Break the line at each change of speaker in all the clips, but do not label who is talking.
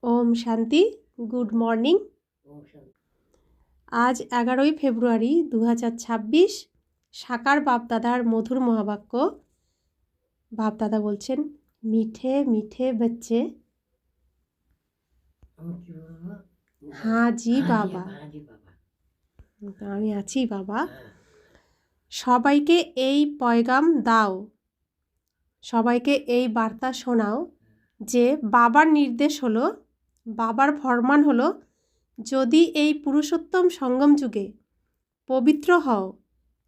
Om Shanti. Good morning. आज 11 February 2026 साकार बापदादार मधुर महावाक्य। बापदादा बोलছেন, मीठे मीठे बच्चे। हाँ जी बाबा, আমি আছি বাবা। সবাইকে এই পয়গাম দাও, সবাইকে এই বার্তা শোনাও যে বাবার নির্দেশ হলো, বাবার ফরমান হলো, যদি এই পুরুষোত্তম সঙ্গম যুগে পবিত্র হও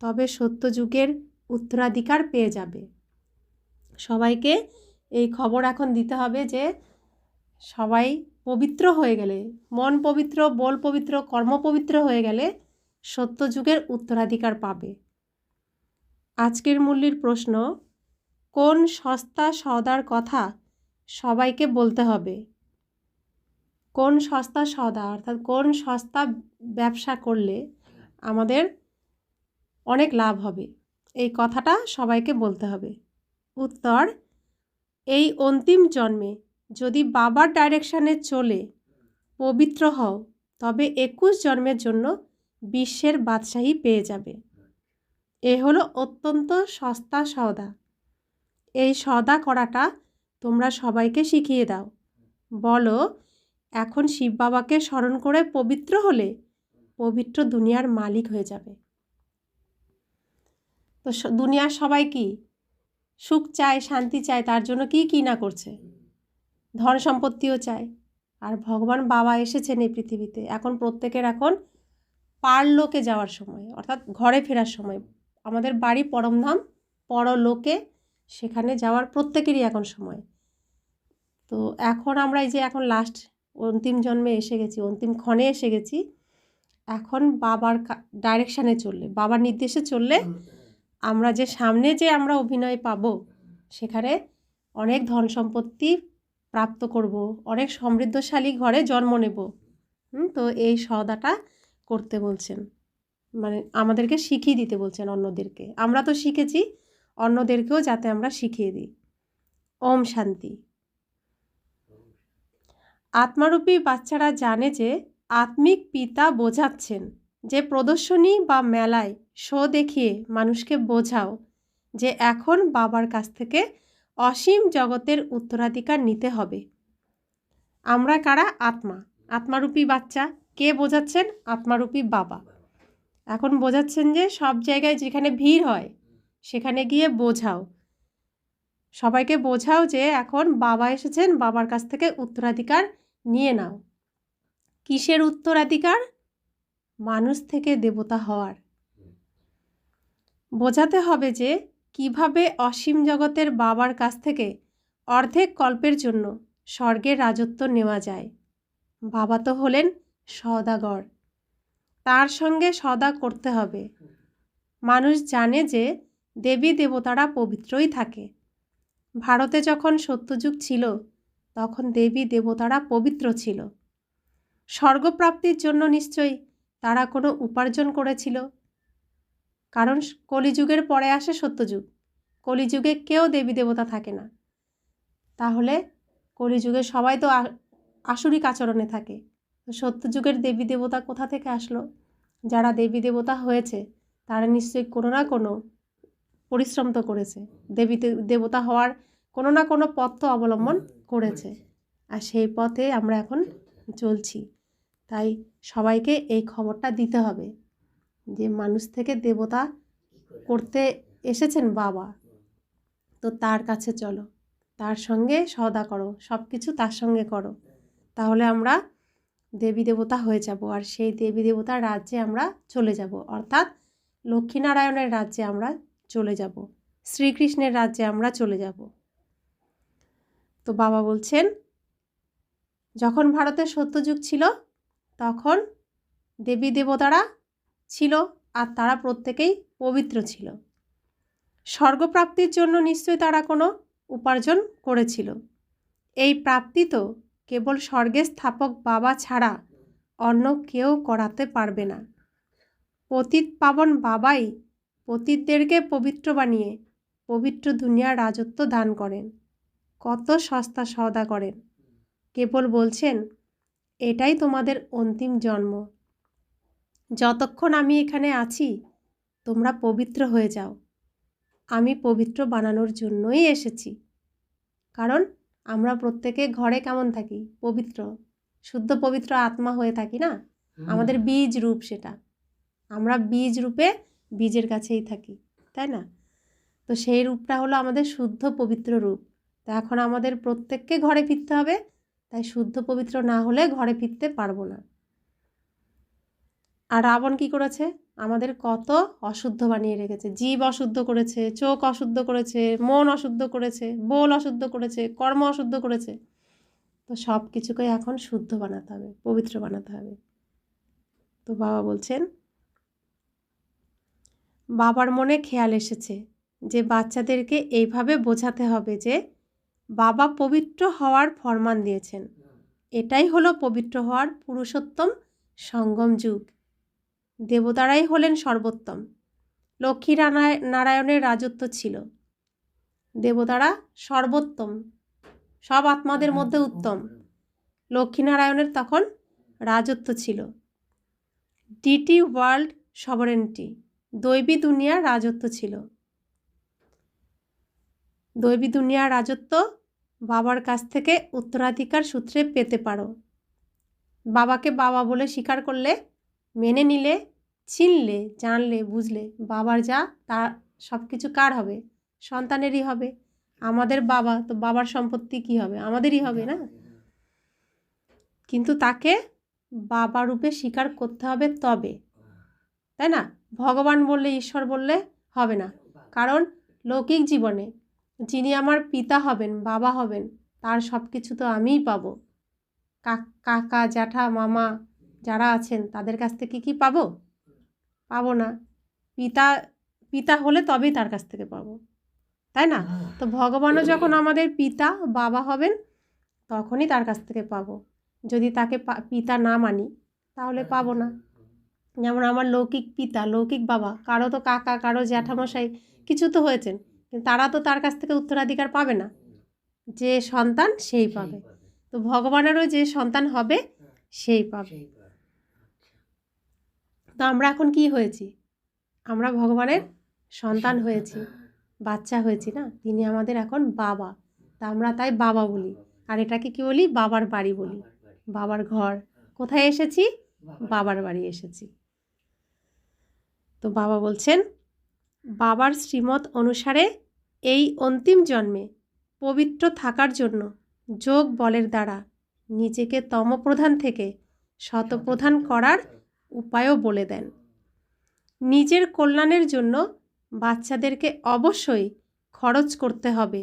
তবে সত্য যুগের উত্তরাধিকার পেয়ে যাবে। সবাইকে এই খবর এখন দিতে হবে যে সবাই পবিত্র হয়ে গেলে, মন পবিত্র, বল পবিত্র, কর্ম পবিত্র হয়ে গেলে সত্য যুগের উত্তরাধিকার পাবে। আজকের মূল্যের প্রশ্ন, কোন সস্তা সওদার কথা সবাইকে বলতে হবে? কোন সস্তা সওদা অর্থাৎ কোন সস্তা ব্যবসা করলে আমাদের অনেক লাভ হবে, এই কথাটা সবাইকে বলতে হবে। উত্তর, এই অন্তিম জন্মে যদি বাবার ডাইরেকশানে চলে পবিত্র হও তবে 21 জন্মের জন্য বিশ্বের বাদশাহী পেয়ে যাবে। এ হলো অত্যন্ত সস্তা সওদা। এই সওদা করাটা তোমরা সবাইকে শিখিয়ে দাও। বলো, এখন শিব বাবাকে স্মরণ করে পবিত্র হলে পবিত্র দুনিয়ার মালিক হয়ে যাবে। তো দুনিয়ার সবাই কি সুখ চায়, শান্তি চায়, তার জন্য কি না করছে, ধন সম্পত্তিও চায়। আর ভগবান বাবা এসেছেন এই পৃথিবীতে, এখন প্রত্যেকের এখন পারলোকে যাওয়ার সময়, অর্থাৎ ঘরে ফেরার সময়। আমাদের বাড়ি পরমধাম, পরলোকে, সেখানে যাওয়ার প্রত্যেকেরই এখন সময়। তো এখন আমরা এই যে এখন লাস্ট অন্তিম জন্মে এসে গেছি, অন্তিম ক্ষণে এসে গেছি। এখন বাবার ডাইরেকশানে চললে, বাবার নির্দেশে চললে আমরা যে সামনে যে আমরা অভিনয় পাবো, সেখানে অনেক ধন সম্পত্তি প্রাপ্ত করব, অনেক সমৃদ্ধশালী ঘরে জন্ম নেব। তো এই সওদাটা করতে বলছেন, মানে আমাদেরকে শিখিয়ে দিতে বলছেন অন্যদেরকে। আমরা তো শিখেছি, অন্যদেরকেও যাতে আমরা শিখিয়ে দিই। ওম শান্তি। আত্মারূপী বাচ্চারা জানে যে আত্মিক পিতা বোঝাচ্ছেন যে প্রদর্শনী বা মেলায় শো দেখিয়ে মানুষকে বোঝাও যে এখন বাবার কাছ থেকে অসীম জগতের উত্তরাধিকার নিতে হবে। আমরা কারা? আত্মা, আত্মারূপী বাচ্চা। কে বোঝাচ্ছেন? আত্মারূপী বাবা। এখন বোঝাচ্ছেন যে সব জায়গায় যেখানে ভিড় হয় সেখানে গিয়ে বোঝাও, সবাইকে বোঝাও যে এখন বাবা এসেছেন, বাবার কাছ থেকে উত্তরাধিকার নিয়ে নাও। কিসের উত্তরাধিকার? মানুষ থেকে দেবতা হওয়ার। বোঝাতে হবে যে কিভাবে অসীম জগতের বাবার কাছ থেকে অর্ধেক কল্পের জন্য স্বর্গের রাজত্ব নেওয়া যায়। বাবা তো হলেন সওদাগর, তার সঙ্গে সওদা করতে হবে। মানুষ জানে যে দেবী দেবতারা পবিত্রই থাকে। ভারতে যখন সত্যযুগ ছিল তখন দেবী দেবতারা পবিত্র ছিল। স্বর্গপ্রাপ্তির জন্য নিশ্চয়ই তারা কোনো উপার্জন করেছিল, কারণ কলিযুগের পরে আসে সত্যযুগ। কলিযুগে কেউ দেবী দেবতা থাকে না, তাহলে কলিযুগে সবাই তো আসুরিক আচরণে থাকে। তো সত্যযুগের দেবী দেবতা কোথা থেকে আসলো? যারা দেবী দেবতা হয়েছে তারা নিশ্চয়ই কোনো না কোনো পরিশ্রম তো করেছে, দেবী দেবতা হওয়ার কোনো না কোনো পথ তো অবলম্বন করেছে, আর সেই পথে আমরা এখন চলছি। তাই সবাইকে এই খবরটা দিতে হবে যে মানুষ থেকে দেবতা করতে এসেছেন বাবা, তো তার কাছে চলো, তার সঙ্গে সওদা করো, সব কিছু তার সঙ্গে করো, তাহলে আমরা দেবী দেবতা হয়ে যাব। আর সেই দেবী দেবতার রাজ্যে আমরা চলে যাব, অর্থাৎ লক্ষ্মীনারায়ণের রাজ্যে আমরা চলে যাব, শ্রীকৃষ্ণের রাজ্যে আমরা চলে যাব। তো বাবা বলছেন, যখন ভারতে সত্যযুগ ছিল তখন দেবী দেবতারা ছিল আর তারা প্রত্যেকেই পবিত্র ছিল। স্বর্গপ্রাপ্তির জন্য নিশ্চয়ই তারা কোনো উপার্জন করেছিল। এই প্রাপ্তি তো কেবল স্বর্গের স্থাপক বাবা ছাড়া অন্য কেউ করাতে পারবে না। পতিত পাবন বাবাই পতিতদেরকে পবিত্র বানিয়ে পবিত্র দুনিয়ার রাজত্ব দান করেন। কত সস্তা সওদা করেন। কেবল বলছেন এটাই তোমাদের অন্তিম জন্ম, যতক্ষণ আমি এখানে আছি তোমরা পবিত্র হয়ে যাও। আমি পবিত্র বানানোর জন্যই এসেছি। কারণ আমরা প্রত্যেকে ঘরে কেমন থাকি? পবিত্র, শুদ্ধ পবিত্র আত্মা হয়ে থাকি না? আমাদের বীজ রূপ সেটা, আমরা বীজ রূপে বীজের কাছেই থাকি, তাই না? তো সেই রূপটা হলো আমাদের শুদ্ধ পবিত্র রূপ। তো এখন আমাদের প্রত্যেককে ঘরে ফিরতে হবে, তাই শুদ্ধ পবিত্র না হলে ঘরে ফিরতে পারবো না। আর রাবণ কি করেছে? আমাদের কত অশুদ্ধ বানিয়ে রেখেছে। জীব অশুদ্ধ করেছে, চোখ অশুদ্ধ করেছে, মন অশুদ্ধ করেছে, বোল অশুদ্ধ করেছে, কর্ম অশুদ্ধ করেছে। তো সব কিছুকে এখন শুদ্ধ বানাতে হবে, পবিত্র বানাতে হবে। তো বাবা বলছেন, বাবার মনে খেয়াল এসেছে যে বাচ্চাদেরকে এইভাবে বোঝাতে হবে যে বাবা পবিত্র হওয়ার ফরমান দিয়েছেন। এটাই হলো পবিত্র হওয়ার পুরুষোত্তম সঙ্গম যুগ। দেবতারাই হলেন সর্বোত্তম। লক্ষ্মী নারায়ণের রাজত্ব ছিল। দেবতারা সর্বোত্তম, সব আত্মাদের মধ্যে উত্তম। লক্ষ্মীনারায়ণের তখন রাজত্ব ছিল। ডিটি ওয়ার্ল্ড সভারেন্টি, দৈবী দুনিয়ার রাজত্ব ছিল। দৈবী দুনিয়ার রাজত্ব বাবার কাছ থেকে উত্তরাধিকার সূত্রে পেতে পারো। বাবাকে বাবা বলে স্বীকার করলে, মেনে নিলে, চিনলে, জানলে, বুঝলে, বাবার যা তা সব কিছু কার হবে? সন্তানেরই হবে। আমাদের বাবা, তো বাবার সম্পত্তি কি হবে? আমাদেরই হবে না? কিন্তু তাকে বাবা রূপে স্বীকার করতে হবে তবে, তাই না? ভগবান বললে, ঈশ্বর বললে হবে না। কারণ লৌকিক জীবনে যিনি আমার পিতা হবেন, বাবা হবেন, তার সব কিছু তো আমিই পাবো। কাকা, জ্যাঠা, মামা যারা আছেন তাদের কাছ থেকে কি পাবো? পাবো না। পিতা হলে তবেই তার কাছ থেকে পাবো, তাই না? তো ভগবানও যখন আমাদের পিতা বাবা হবেন তখনই তার কাছ থেকে পাবো। যদি তাকে পিতা না মানি তাহলে পাবো না। যেমন আমার লৌকিক পিতা, লৌকিক বাবা, কারো তো কাকা, কারো জ্যাঠামশাই কিছু তো হয়েছেন, কিন্তু তারা তো তার কাছ থেকে উত্তরাধিকার পাবে না। যে সন্তান সেই পাবে। তো ভগবানেরও যে সন্তান হবে সেই পাবে। তো আমরা এখন কি হয়েছি? আমরা ভগবানের সন্তান হয়েছি, বাচ্চা হয়েছি না? তিনি আমাদের এখন বাবা। তা আমরা তাই বাবা বলি। আর এটাকে কি বলি? বাবার বাড়ি বলি, বাবার ঘর। কোথায় এসেছি? বাবার বাড়ি এসেছি। তো বাবা বলছেন, বাবার শ্রীমত অনুসারে এই অন্তিম জন্মে পবিত্র থাকার জন্য যোগ বলের দ্বারা নিজেকে তমপ্রধান থেকে শতপ্রধান করার উপায়ও বলে দেন। নিজের কল্যাণের জন্য বাচ্চাদেরকে অবশ্যই খরচ করতে হবে।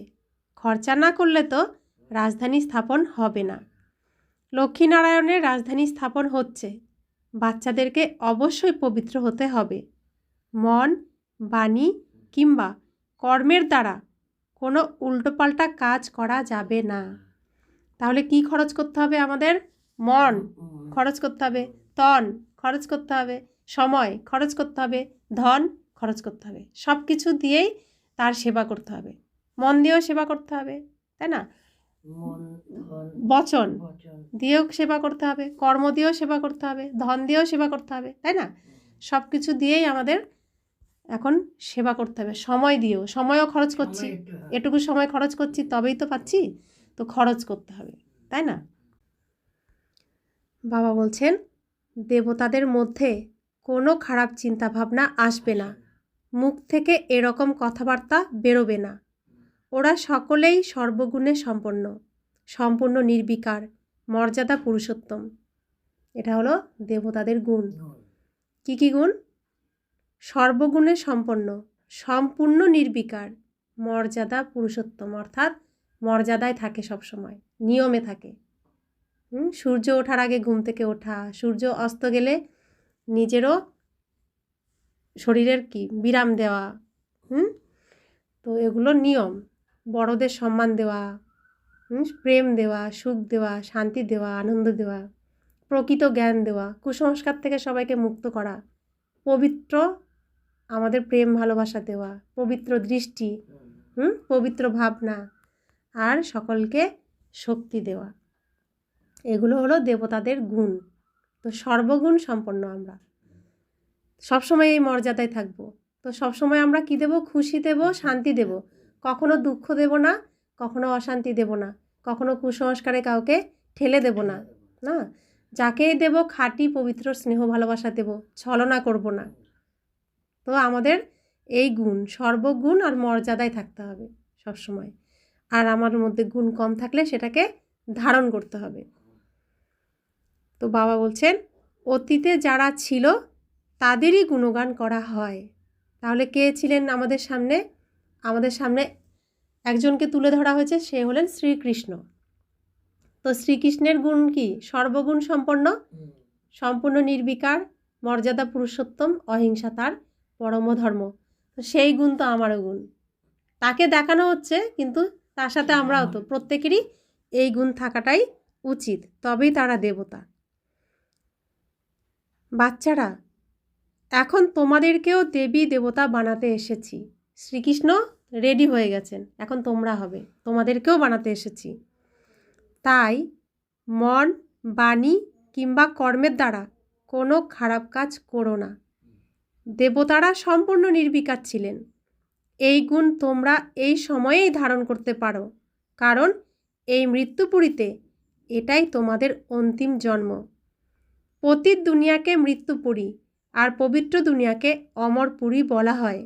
খরচা না করলে তো রাজধানী স্থাপন হবে না। লক্ষ্মীনারায়ণের রাজধানী স্থাপন হচ্ছে। বাচ্চাদেরকে অবশ্যই পবিত্র হতে হবে। মন, বাণী কিংবা কর্মের দ্বারা কোনো উল্টোপাল্টা কাজ করা যাবে না। তাহলে কি খরচ করতে হবে আমাদের? মন খরচ করতে হবে, তন খরচ করতে হবে, সময় খরচ করতে হবে, ধন খরচ করতে হবে। সব কিছু দিয়েই তার সেবা করতে হবে। মন দিয়েও সেবা করতে হবে, তাই না? বচন দিয়েও সেবা করতে হবে, কর্ম দিয়েও সেবা করতে হবে, ধন দিয়েও সেবা করতে হবে, তাই না? সব কিছু দিয়েই আমাদের এখন সেবা করতে হবে। সময় দিয়েও, সময়ও খরচ করছি, এটুকু সময় খরচ করছি তবেই তো পাচ্ছি। তো খরচ করতে হবে, তাই না? বাবা বলছেন, দেবতাদের মধ্যে কোনো খারাপ চিন্তা ভাবনা আসবে না, মুখ থেকে এরকম কথাবার্তা বেরোবে না। ওরা সকলেই সর্বগুণে সম্পন্ন, সম্পূর্ণ নির্বিকার, মর্যাদা পুরুষোত্তম। এটা হলো দেবতাদের গুণ। কি কি গুণ? সর্বগুণে সম্পন্ন, সম্পূর্ণ নির্বিকার, মর্যাদা পুরুষোত্তম, অর্থাৎ মর্যাদায় থাকে, সব সময় নিয়মে থাকে। সূর্য ওঠার আগে ঘুম থেকে ওঠা, সূর্য অস্ত গেলে নিজেরও শরীরের কি বিরাম দেওয়া। তো এগুলো নিয়ম। বড়দের সম্মান দেওয়া, প্রেম দেওয়া, সুখ দেওয়া, শান্তি দেওয়া, আনন্দ দেওয়া, প্রকৃত জ্ঞান দেওয়া, কুসংস্কার থেকে সবাইকে মুক্ত করা, পবিত্র আমাদের প্রেম ভালোবাসা দেওয়া, পবিত্র দৃষ্টি, পবিত্র ভাবনা, আর সকলকে শক্তি দেওয়া। এগুলো হলো দেবতাদের গুণ। তো সর্বগুণ সম্পন্ন আমরা সবসময় এই মর্যাদায় থাকবো। তো সবসময় আমরা কি দেব? খুশি দেব, শান্তি দেব, কখনো দুঃখ দেব না, কখনো অশান্তি দেব না, কখনো কুসংস্কারে কাউকে ঠেলে দেব না, না, যাকেই দেব খাঁটি পবিত্র স্নেহ ভালোবাসা দেব, ছলনা করব না। তো আমাদের এই গুণ, সর্বগুণ আর মর্যাদায় থাকতে হবে সবসময়। আর আমার মধ্যে গুণ কম থাকলে সেটাকে ধারণ করতে হবে। তো বাবা বলছেন অতীতে যারা ছিল তাদেরই গুণগান করা হয়। তাহলে কে ছিলেন আমাদের সামনে? আমাদের সামনে একজনকে তুলে ধরা হয়েছে, সে হলেন শ্রীকৃষ্ণ। তো শ্রীকৃষ্ণের গুণ কি? সর্বগুণ সম্পন্ন, সম্পূর্ণ নির্বিকার, মর্যাদা পুরুষোত্তম, অহিংসা তার পরম ধর্ম। তো সেই গুণ তো আমারও গুণ, তাকে দেখানো হচ্ছে, কিন্তু তার সাথে আমরাও তো প্রত্যেকেরই এই গুণ থাকাটাই উচিত, তবেই তারা দেবতা। বাচ্চারা, এখন তোমাদেরকেও দেবী দেবতা বানাতে এসেছি। শ্রীকৃষ্ণ রেডি হয়ে গেছেন, এখন তোমরা হবে, তোমাদেরকেও বানাতে এসেছি। তাই মন, বাণী কিংবা কর্মের দ্বারা কোনো খারাপ কাজ করো না। দেবতারা সম্পূর্ণ নির্বিকার ছিলেন। এই গুণ তোমরা এই সময়েই ধারণ করতে পারো, কারণ এই মৃত্যুপুরীতে এটাই তোমাদের অন্তিম জন্ম। পতিত দুনিয়াকে মৃত্যুপুরী আর পবিত্র দুনিয়াকে অমরপুরী বলা হয়।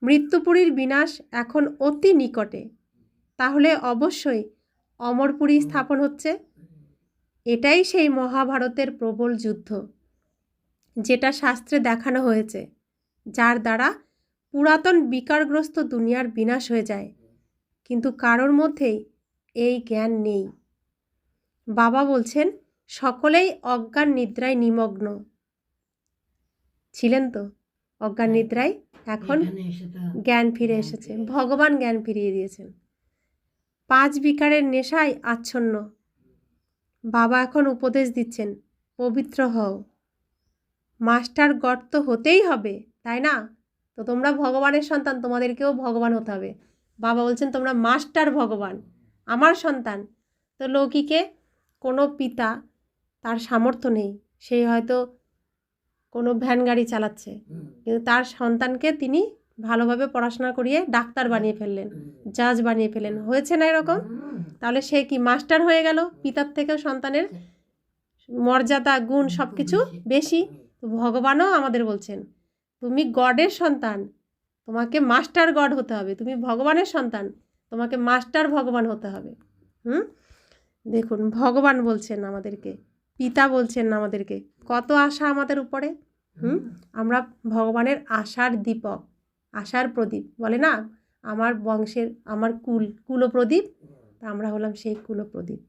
মৃত্যুপুরীর বিনাশ এখন অতি নিকটে, তাহলে অবশ্যই অমরপুরী স্থাপন হচ্ছে। এটাই সেই মহাভারতের প্রবল যুদ্ধ, যেটা শাস্ত্রে দেখানো হয়েছে, যার দ্বারা পুরাতন বিকারগ্রস্ত দুনিয়ার বিনাশ হয়ে যায়, কিন্তু কারোর মধ্যেই এই জ্ঞান নেই। বাবা বলছেন সকলেই অজ্ঞান নিদ্রায় নিমগ্ন ছিলেন, তো অজ্ঞান নিদ্রায় এখন জ্ঞান ফিরে এসেছে, ভগবান জ্ঞান ফিরিয়ে দিয়েছেন। 5 বিকারের নেশায় আচ্ছন্ন। বাবা এখন উপদেশ দিচ্ছেন, পবিত্র হও। মাস্টার গর্ত হতেই হবে, তাই না? তো তোমরা ভগবানের সন্তান, তোমাদেরকেও ভগবান হতে হবে। বাবা বলছেন তোমরা মাস্টার ভগবান, আমার সন্তান। তো লৌকিকে কোনো পিতা, তার সামর্থ্য নেই, সে হয়তো কোনো ভ্যান গাড়ি চালাচ্ছে, কিন্তু তার সন্তানকে তিনি ভালোভাবে পড়াশোনা করিয়ে ডাক্তার বানিয়ে ফেললেন, জাজ বানিয়ে ফেললেন, হয়েছে না এরকম? তাহলে সে কি মাস্টার হয়ে গেল? পিতার থেকেও সন্তানের মর্যাদা, গুণ সব কিছু বেশি। তো ভগবানও আমাদের বলছেন তুমি গডের সন্তান, তোমাকে মাস্টার গড হতে হবে। তুমি ভগবানের সন্তান, তোমাকে মাস্টার ভগবান হতে হবে। দেখুন, ভগবান বলছেন আমাদেরকে, পিতা বলছেন আমাদেরকে, কত আশা আমাদের উপরে। আমরা ভগবানের আশার দীপক, আশার প্রদীপ বলে না, আমার বংশের, আমার কুলপ্রদীপ, তা আমরা হলাম সেই কুলপ্রদীপ।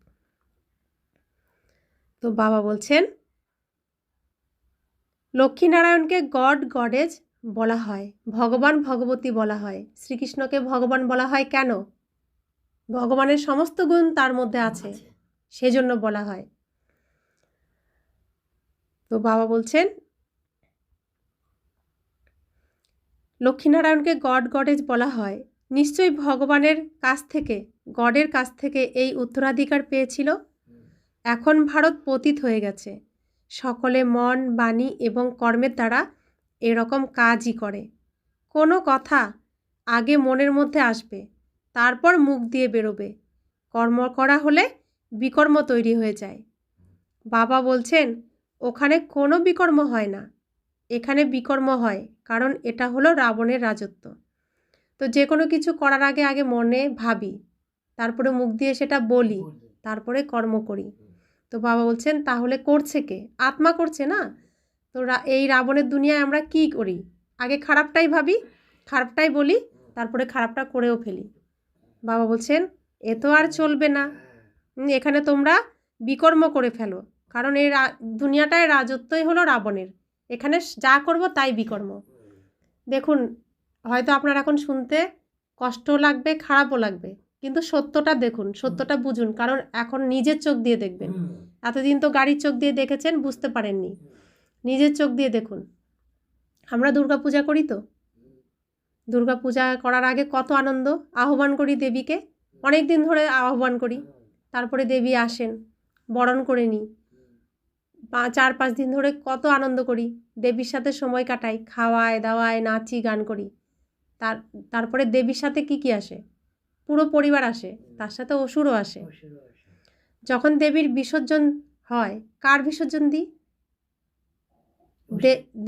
তো বাবা বলছেন লক্ষ্মীনারায়ণকে গড গডেজ বলা হয়, ভগবান ভগবতী বলা হয়। শ্রীকৃষ্ণকে ভগবান বলা হয় কেন? ভগবানের সমস্ত গুণ তার মধ্যে আছে, সেজন্য বলা হয়। তো বাবা বলছেন লক্ষ্মীনারায়ণকে গড গডেজ বলা হয়, নিশ্চয়ই ভগবানের কাছ থেকে, গডের কাছ থেকে এই উত্তরাধিকার পেয়েছিল। এখন ভারত পতিত হয়ে গেছে, সকলে মন, বাণী এবং কর্মের দ্বারা এরকম কাজই করে। কোনো কথা আগে মনের মধ্যে আসবে, তারপর মুখ দিয়ে বেরোবে। কর্ম করা হলে বিকর্ম তৈরি হয়ে যায়। বাবা বলছেন ওখানে কোনো বিকর্ম হয় না, এখানে বিকর্ম হয়, কারণ এটা হলো রাবণের রাজত্ব। তো যে কোনো কিছু করার আগে আগে মনে ভাবি, তারপরে মুখ দিয়ে সেটা বলি, তারপরে কর্ম করি। তো বাবা বলছেন তাহলে করছে কে? আত্মা করছে না। তো এই রাবণের দুনিয়ায় আমরা কি করি? আগে খারাপটাই ভাবি, খারাপটাই বলি, তারপরে খারাপটা করেও ফেলি। বাবা বলছেন এ তো আর চলবে না, এখানে তোমরা বিকর্ম করে ফেলো, কারণ এই দুনিয়াটায় রাজত্বই হলো রাবণের, এখানে যা করব তাই বিকর্ম। দেখুন, হয়তো আপনার এখন শুনতে কষ্টও লাগবে, খারাপও লাগবে, কিন্তু সত্যটা দেখুন, সত্যটা বুঝুন, কারণ এখন নিজের চোখ দিয়ে দেখবেন। এতদিন তো গাড়ির চোখ দিয়ে দেখেছেন, বুঝতে পারেননি, নিজের চোখ দিয়ে দেখুন। আমরা দুর্গা পূজা করি, তো দুর্গা পূজা করার আগে কত আনন্দ, আহ্বান করি দেবীকে, অনেক দিন ধরে আহ্বান করি, তারপরে দেবী আসেন, বরণ করে নিই, 4-5 দিন ধরে কত আনন্দ করি, দেবীর সাথে সময় কাটাই, খাওয়ায় দাওয়ায় নাচি গান করি। তারপরে দেবীর সাথে কি কি আসে? পুরো পরিবার আসে, তার সাথে অসুরও আসে। যখন দেবীর বিসর্জন হয়, কার বিসর্জন দিই?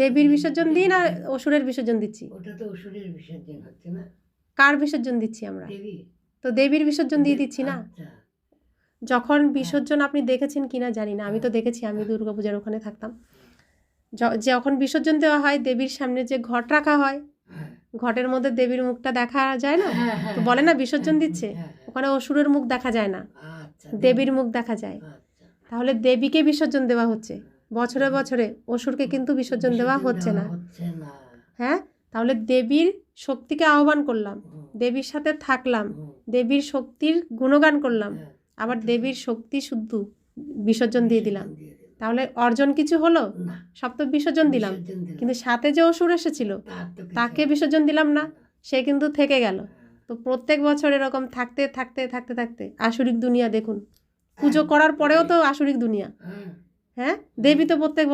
দেবীর বিসর্জন দিই না অসুরের বিসর্জন দিচ্ছি?
ওটা তো অসুরের বিসর্জন হচ্ছে না,
কার বিসর্জন দিচ্ছি আমরা?
দেবী।
তো দেবীর বিসর্জন দিয়ে দিচ্ছি না?
আচ্ছা।
যখন বিসর্জন আপনি দেখেছেন কিনা জানি না, আমি তো দেখেছি, আমি দুর্গাপূজার ওখানে থাকতাম। যখন বিসর্জন দেওয়া হয়, দেবীর সামনে যে ঘট রাখা হয়, ঘটের মধ্যে দেবীর মুখটা দেখা যায় না, তো বলে না বিসর্জন দিচ্ছে, ওখানে অসুরের মুখ দেখা যায় না, দেবীর মুখ দেখা যায়। তাহলে দেবীকে বিসর্জন দেওয়া হচ্ছে, বছরে বছরে অসুরকে কিন্তু বিসর্জন দেওয়া হচ্ছে না। হ্যাঁ, তাহলে দেবীর শক্তিকে আহ্বান করলাম, দেবীর সাথে থাকলাম, দেবীর শক্তির গুণগান করলাম, আবার দেবীর শক্তি শুদ্ধ বিসর্জন দিয়ে দিলাম। তাহলে অর্জন কিছু হলো? সব তো বিসর্জন দিলাম, কিন্তু সাথে যে অসুর এসেছিল তাকে বিসর্জন দিলাম না, সে কিন্তু থেকে গেল। তো প্রত্যেক বছর এরকম থাকতে থাকতে থাকতে থাকতে আসুরিক দুনিয়া দেখুন, পুজো করার পরেও তো আসুরিক দুনিয়া। হ্যাঁ, দেবী তো প্রত্যেক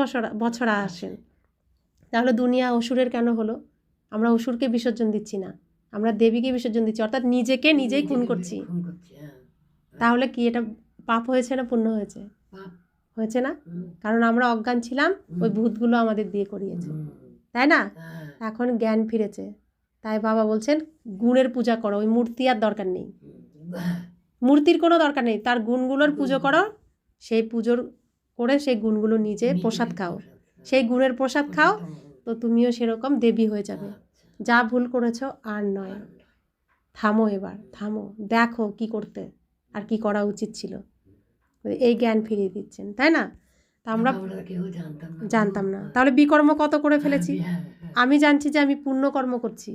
বছর আসেন, তাহলে দুনিয়া অসুরের কেন হলো? আমরা অসুরকে বিসর্জন দিচ্ছি না, আমরা দেবীকে বিসর্জন দিচ্ছি, অর্থাৎ নিজেকে নিজেই খুন করছি। তাহলে কি এটা পাপ হয়েছে না পুণ্য হয়েছে? হয়েছে না? কারণ আমরা অজ্ঞান ছিলাম, ওই ভূতগুলো আমাদের দিয়ে করিয়েছে, তাই না? এখন জ্ঞান ফিরেছে, তাই বাবা বলছেন গুণের পূজা করো, ওই মূর্তি আর দরকার নেই, মূর্তির কোনো দরকার নেই, তার গুণগুলোর পুজো করো, সেই পুজোর করে সেই গুণগুলো নিজে প্রসাদ খাও, সেই গুণের প্রসাদ খাও, তো তুমিও সেরকম দেবী হয়ে যাবে। যা ভুল করেছ আর নয়, থামো, এবার থামো, দেখো কি করতে আর কি করা উচিত ছিল, এই জ্ঞান ফিরিয়ে দিচ্ছেন, তাই না? তা আমরা জানতাম না, তাহলে বিকর্ম কত করে ফেলেছি। আমি জানছি যে আমি পুণ্যকর্ম করছি,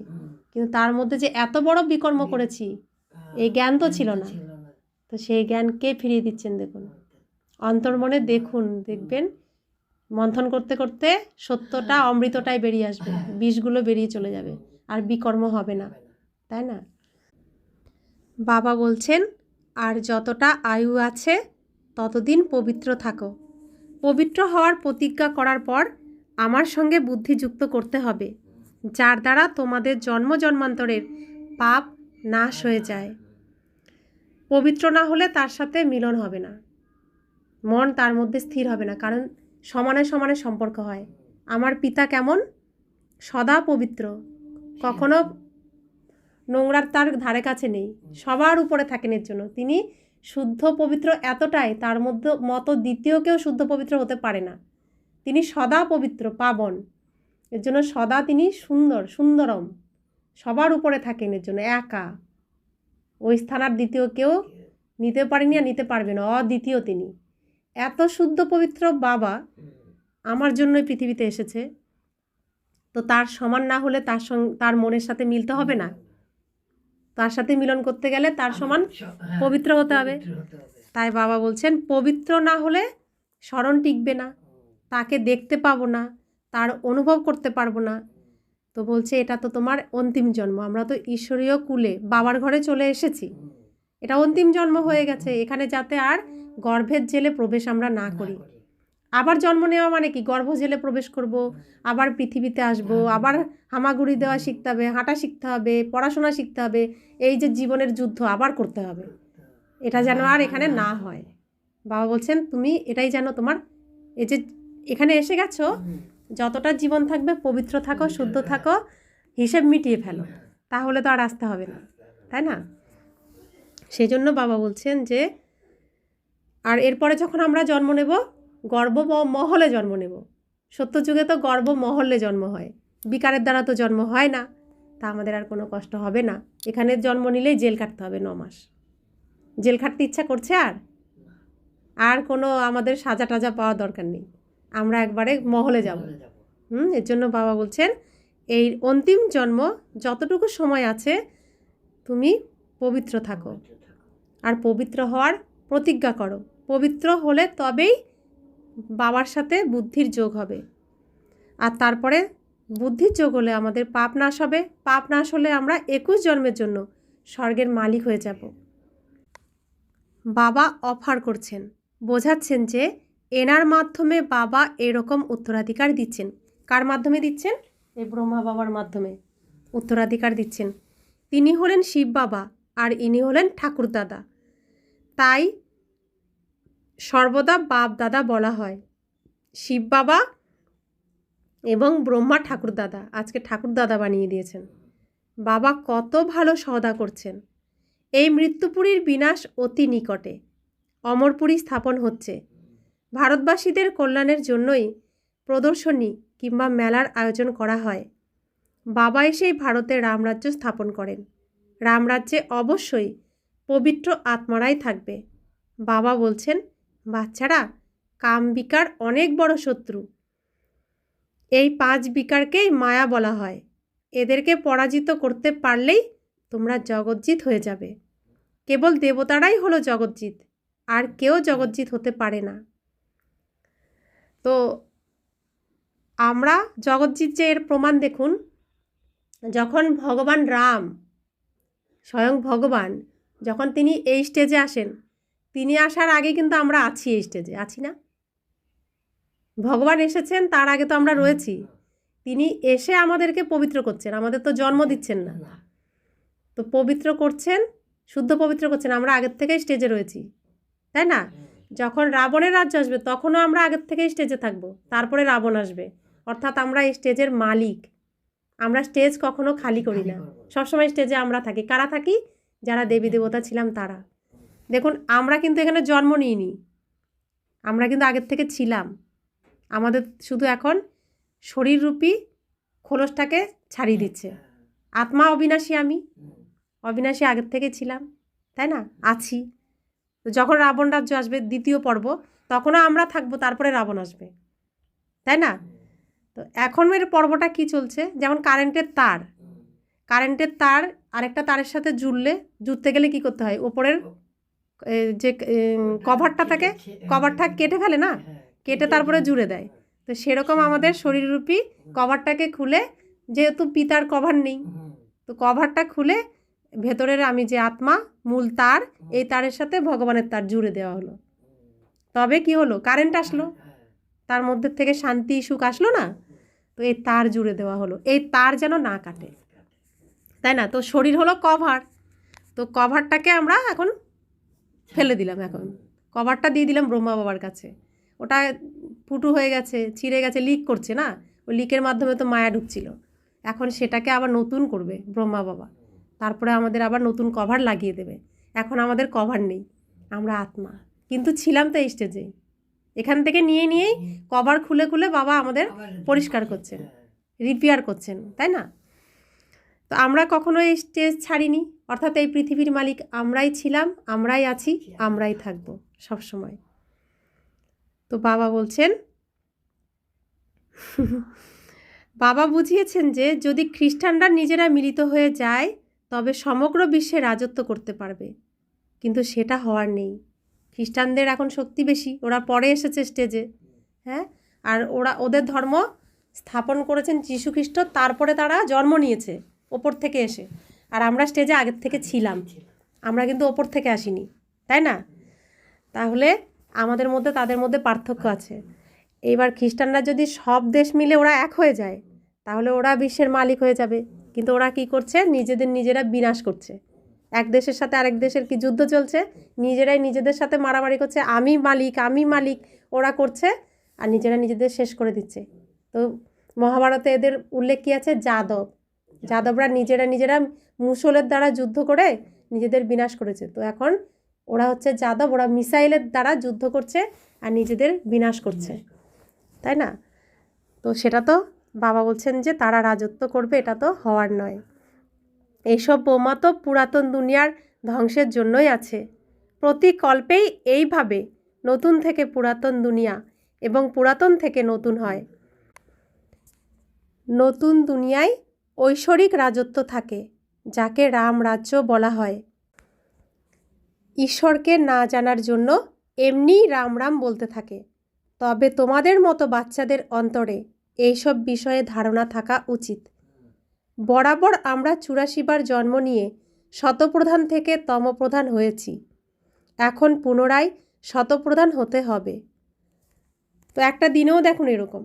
কিন্তু তার মধ্যে যে এত বড় বিকর্ম করেছি এই জ্ঞান তো ছিল না। তো সেই জ্ঞান কে ফিরিয়ে দিচ্ছেন দেখুন, অন্তর্মনে দেখুন, দেখবেন মন্থন করতে করতে সত্যটা অমৃতটাই বেরিয়ে আসবে, বিষগুলো বেরিয়ে চলে যাবে, আর বিকর্ম হবে না, তাই না? বাবা বলছেন আর যতটা আয়ু আছে ততদিন পবিত্র থাকো, পবিত্র হওয়ার প্রতিজ্ঞা করার পর আমার সঙ্গে বুদ্ধি যুক্ত করতে হবে, যার দ্বারা তোমাদের জন্ম জন্মান্তরের পাপ নাশ হয়ে যায়। পবিত্র না হলে তার সাথে মিলন হবে না, মন তার মধ্যে স্থির হবে না, কারণ সমানে সমানে সম্পর্ক হয়। আমার পিতা কেমন? সদা পবিত্র, কখনো নোংরার তার ধারে কাছে নেই, সবার উপরে থাকেন, এর জন্য তিনি শুদ্ধ পবিত্র এতটাই, তার মধ্যে মতো দ্বিতীয় কেউ শুদ্ধ পবিত্র হতে পারে না, তিনি সদা পবিত্র পাবন, এর জন্য সদা তিনি সুন্দরম, সবার উপরে থাকেন, এর জন্য একা, ওই স্থান আর দ্বিতীয় কেউ নিতে পারেনি আর নিতে পারবে না, অদ্বিতীয় তিনি। এত শুদ্ধ পবিত্র বাবা আমার জন্যই পৃথিবীতে এসেছে, তো তার সমান না হলে তার মনের সাথে মিলতে হবে না, তার সাথে মিলন করতে গেলে তার সমান পবিত্র হতে হবে। তাই বাবা বলছেন পবিত্র না হলে স্মরণ টিকবে না, তাকে দেখতে পাবো না, তার অনুভব করতে পারবো না। তো বলছে এটা তো তোমার অন্তিম জন্ম, আমরা তো ঈশ্বরীয় কুলে বাবার ঘরে চলে এসেছি, এটা অন্তিম জন্ম হয়ে গেছে, এখানে যাতে আর গর্ভের জেলে প্রবেশ আমরা না করি। আবার জন্ম নেওয়া মানে কি? গর্ভ জেলে প্রবেশ করব, আবার পৃথিবীতে আসব, আবার হামাগুড়ি দেওয়া শিখতে হবে, হাঁটা শিখতে হবে, পড়াশোনা শিখতে হবে, এই যে জীবনের যুদ্ধ আবার করতে হবে, এটা যেন আর এখানে না হয়। বাবা বলছেন তুমি এটাই যেন তোমার, এই যে এখানে এসে গেছো, যতটা জীবন থাকবে পবিত্র থাকো, শুদ্ধ থাকো, হিসেব মিটিয়ে ফেলো, তাহলে তো আর আসতে হবে না, তাই না? সেই জন্য বাবা বলছেন যে আর এরপরে যখন আমরা জন্ম নেব গর্ভ মহলে জন্ম নেব, সত্যযুগে তো গর্ভ মহলে জন্ম হয়, বিকারের দ্বারা তো জন্ম হয় না, তা আমাদের আর কোনো কষ্ট হবে না, এখানে জন্ম নিলেই জেল কাটতে হবে 9 মাস, জেল খাটতে ইচ্ছা করছে আর কোনো আমাদের সাজা টাজা পাওয়ার দরকার নেই, আমরা একবারে মহলে যাব। এর জন্য বাবা বলছেন এই অন্তিম জন্ম যতটুকু সময় আছে তুমি পবিত্র থাকো, আর পবিত্র হওয়ার প্রতিজ্ঞা করো, পবিত্র হলে তবেই বাবার সাথে বুদ্ধির যোগ হবে, আর তারপরে বুদ্ধির যোগ হলে আমাদের পাপ নাশ হবে, পাপ নাশ হলে আমরা 21 জন্মের জন্য স্বর্গের মালিক হয়ে যাব। বাবা অফার করছেন, বোঝাচ্ছেন যে এনার মাধ্যমে বাবা এরকম উত্তরাধিকার দিচ্ছেন। কার মাধ্যমে দিচ্ছেন? এই ব্রহ্মা বাবার মাধ্যমে উত্তরাধিকার দিচ্ছেন। তিনি হলেন শিব বাবা আর ইনি হলেন ঠাকুরদাদা। তাই সর্বদা বাপ দাদা বলা হয়। শিব বাবা এবং ব্রহ্মা ঠাকুরদাদা, আজকে ঠাকুরদাদা বানিয়ে দিয়েছেন। বাবা কত ভালো সওদা করছেন। এই মৃত্যুপুরীর বিনাশ অতি নিকটে, অমরপুরী স্থাপন হচ্ছে। ভারতবাসীদের কল্যাণের জন্যই প্রদর্শনী কিংবা মেলার আয়োজন করা হয়। বাবা এসেই ভারতে রামরাজ্য স্থাপন করেন। রামরাজ্যে অবশ্যই পবিত্র আত্মারাই থাকবে। বাবা বলছেন, বাচ্চারা, কাম বিকার অনেক বড় শত্রু। এই 5 বিকারকেই মায়া বলা হয়। এদেরকে পরাজিত করতে পারলেই তোমরা জগজ্জিৎ হয়ে যাবে। কেবল দেবতারাই হলো জগজ্জিৎ, আর কেউ জগজ্জিৎ হতে পারে না। তো আমরা জগজ্জিৎ যে এর প্রমাণ দেখুন, যখন ভগবান রাম, স্বয়ং ভগবান, যখন তিনি এই স্টেজে আসেন, তিনি আসার আগে কিন্তু আমরা আছি, এই স্টেজে আছি না? ভগবান এসেছেন তার আগে তো আমরা রয়েছি। তিনি এসে আমাদেরকে পবিত্র করছেন, আমাদের তো জন্ম দিচ্ছেন না। তো পবিত্র করছেন, শুদ্ধ পবিত্র করছেন, আমরা আগের থেকেই স্টেজে রয়েছি, তাই না? যখন রাবণের রাজ্য আসবে তখনও আমরা আগের থেকেই স্টেজে থাকবো, তারপরে রাবণ আসবে। অর্থাৎ আমরা এই স্টেজের মালিক। আমরা স্টেজ কখনো খালি করি না, সবসময় স্টেজে আমরা থাকি। কারা থাকি? যারা দেবী দেবতা ছিলাম তারা। দেখুন, আমরা কিন্তু এখানে জন্ম নিইনি, আমরা কিন্তু আগের থেকে ছিলাম। আমাদের শুধু এখন শরীররূপী খোলসটাকে ছাড়িয়ে দিচ্ছে। আত্মা অবিনাশী, আমি অবিনাশী আগের থেকে ছিলাম, তাই না? আছি। তো যখন রাবণ রাজ্য আসবে দ্বিতীয় পর্ব, তখনও আমরা থাকবো, তারপরে রাবণ আসবে, তাই না? তো এখন এর পর্বটা কি চলছে? যেমন কারেন্টের তার আরেকটা তারের সাথে জুড়তে গেলে কি করতে হয়? ওপরের যে কভারটা থাকে, কভারটা কেটে ফেলে না, কেটে তারপরে জুড়ে দেয়। তো সেরকম আমাদের শরীররূপী কভারটাকে খুলে, যেহেতু পিতার কভার নেই, তো কভারটা খুলে ভেতরের আমি যে আত্মা, মূল তার, এই তারের সাথে ভগবানের তার জুড়ে দেওয়া হলো। তবে কি হলো? কারেন্ট আসলো, তার মধ্যে থেকে শান্তি সুখ আসলো না? তো এই তার জুড়ে দেওয়া হলো, এই তার যেন না কাটে, তাই না? তো শরীর হলো কভার, তো কভারটাকে আমরা এখন ফেলে দিলাম। এখন কভারটা দিয়ে দিলাম ব্রহ্মা বাবার কাছে। ওটা ফুটো হয়ে গেছে, ছিঁড়ে গেছে, লিক করছে না? ওই লিকের মাধ্যমে তো মায়া ঢুকছিল। এখন সেটাকে আবার নতুন করবে ব্রহ্মা বাবা, তারপরে আমাদের আবার নতুন কভার লাগিয়ে দেবে। এখন আমাদের কভার নেই, আমরা আত্মা, কিন্তু ছিলাম তো এই স্টেজে। এখান থেকে নিয়েই কভার খুলে খুলে বাবা আমাদের পরিষ্কার করছেন, রিপেয়ার করছেন, তাই না? তো আমরা কখনো এই স্টেজ ছাড়িনি। অর্থাৎ এই পৃথিবীর মালিক আমরাই ছিলাম, আমরাই আছি, আমরাই থাকবো সব সময়। তো বাবা বলছেন, বাবা বুঝিয়েছেন যে যদি খ্রিস্টানরা নিজেরা মিলিত হয়ে যায় তবে সমগ্র বিশ্বে রাজত্ব করতে পারবে, কিন্তু সেটা হওয়ার নেই। খ্রিস্টানদের এখন শক্তি বেশি, ওরা পরে এসেছে স্টেজে, হ্যাঁ, আর ওদের ধর্ম স্থাপন করেছেন যীশুখ্রিস্ট, তারপরে তারা জন্ম নিয়েছে ওপর থেকে এসে। আর আমরা স্টেজে আগের থেকে ছিলাম, আমরা কিন্তু ওপর থেকে আসিনি, তাই না? তাহলে আমাদের মধ্যে তাদের মধ্যে পার্থক্য আছে। এইবার খ্রিস্টানরা যদি সব দেশ মিলে ওরা এক হয়ে যায়, তাহলে ওরা বিশ্বের মালিক হয়ে যাবে। কিন্তু ওরা কি করছে? নিজেরা বিনাশ করছে। এক দেশের সাথে আরেক দেশের কি যুদ্ধ চলছে, নিজেরাই নিজেদের সাথে মারামারি করছে, আমি মালিক ওরা করছে, আর নিজেদের শেষ করে দিচ্ছে। তো মহাভারতে এদের উল্লেখ কী আছে? যাদবরা নিজেরা মুসলের দ্বারা যুদ্ধ করে নিজেদের বিনাশ করেছে। তো এখন ওরা হচ্ছে যাদব, ওরা মিসাইলের দ্বারা যুদ্ধ করছে আর নিজেদের বিনাশ করছে, তাই না? তো সেটা তো বাবা বলছেন যে তারা রাজত্ব করবে, এটা তো হওয়ার নয়। এইসব বোমা তো পুরাতন দুনিয়ার ধ্বংসের জন্যই আছে। প্রতি কল্পেই এইভাবে নতুন থেকে পুরাতন দুনিয়া এবং পুরাতন থেকে নতুন হয়। নতুন দুনিয়ায় ঐশ্বরিক রাজত্ব থাকে, যাকে রাম রাজ্য বলা হয়। ঈশ্বরকে না জানার জন্য এমনিই রাম রাম বলতে থাকে। তবে তোমাদের মতো বাচ্চাদের অন্তরে এইসব বিষয়ে ধারণা থাকা উচিত। বরাবর আমরা 84 বার জন্ম নিয়ে শতপ্রধান থেকে তমপ্রধান হয়েছি। এখন পুনরায় শতপ্রধান হতে হবে। তো একটা দিনেও দেখুন এরকম।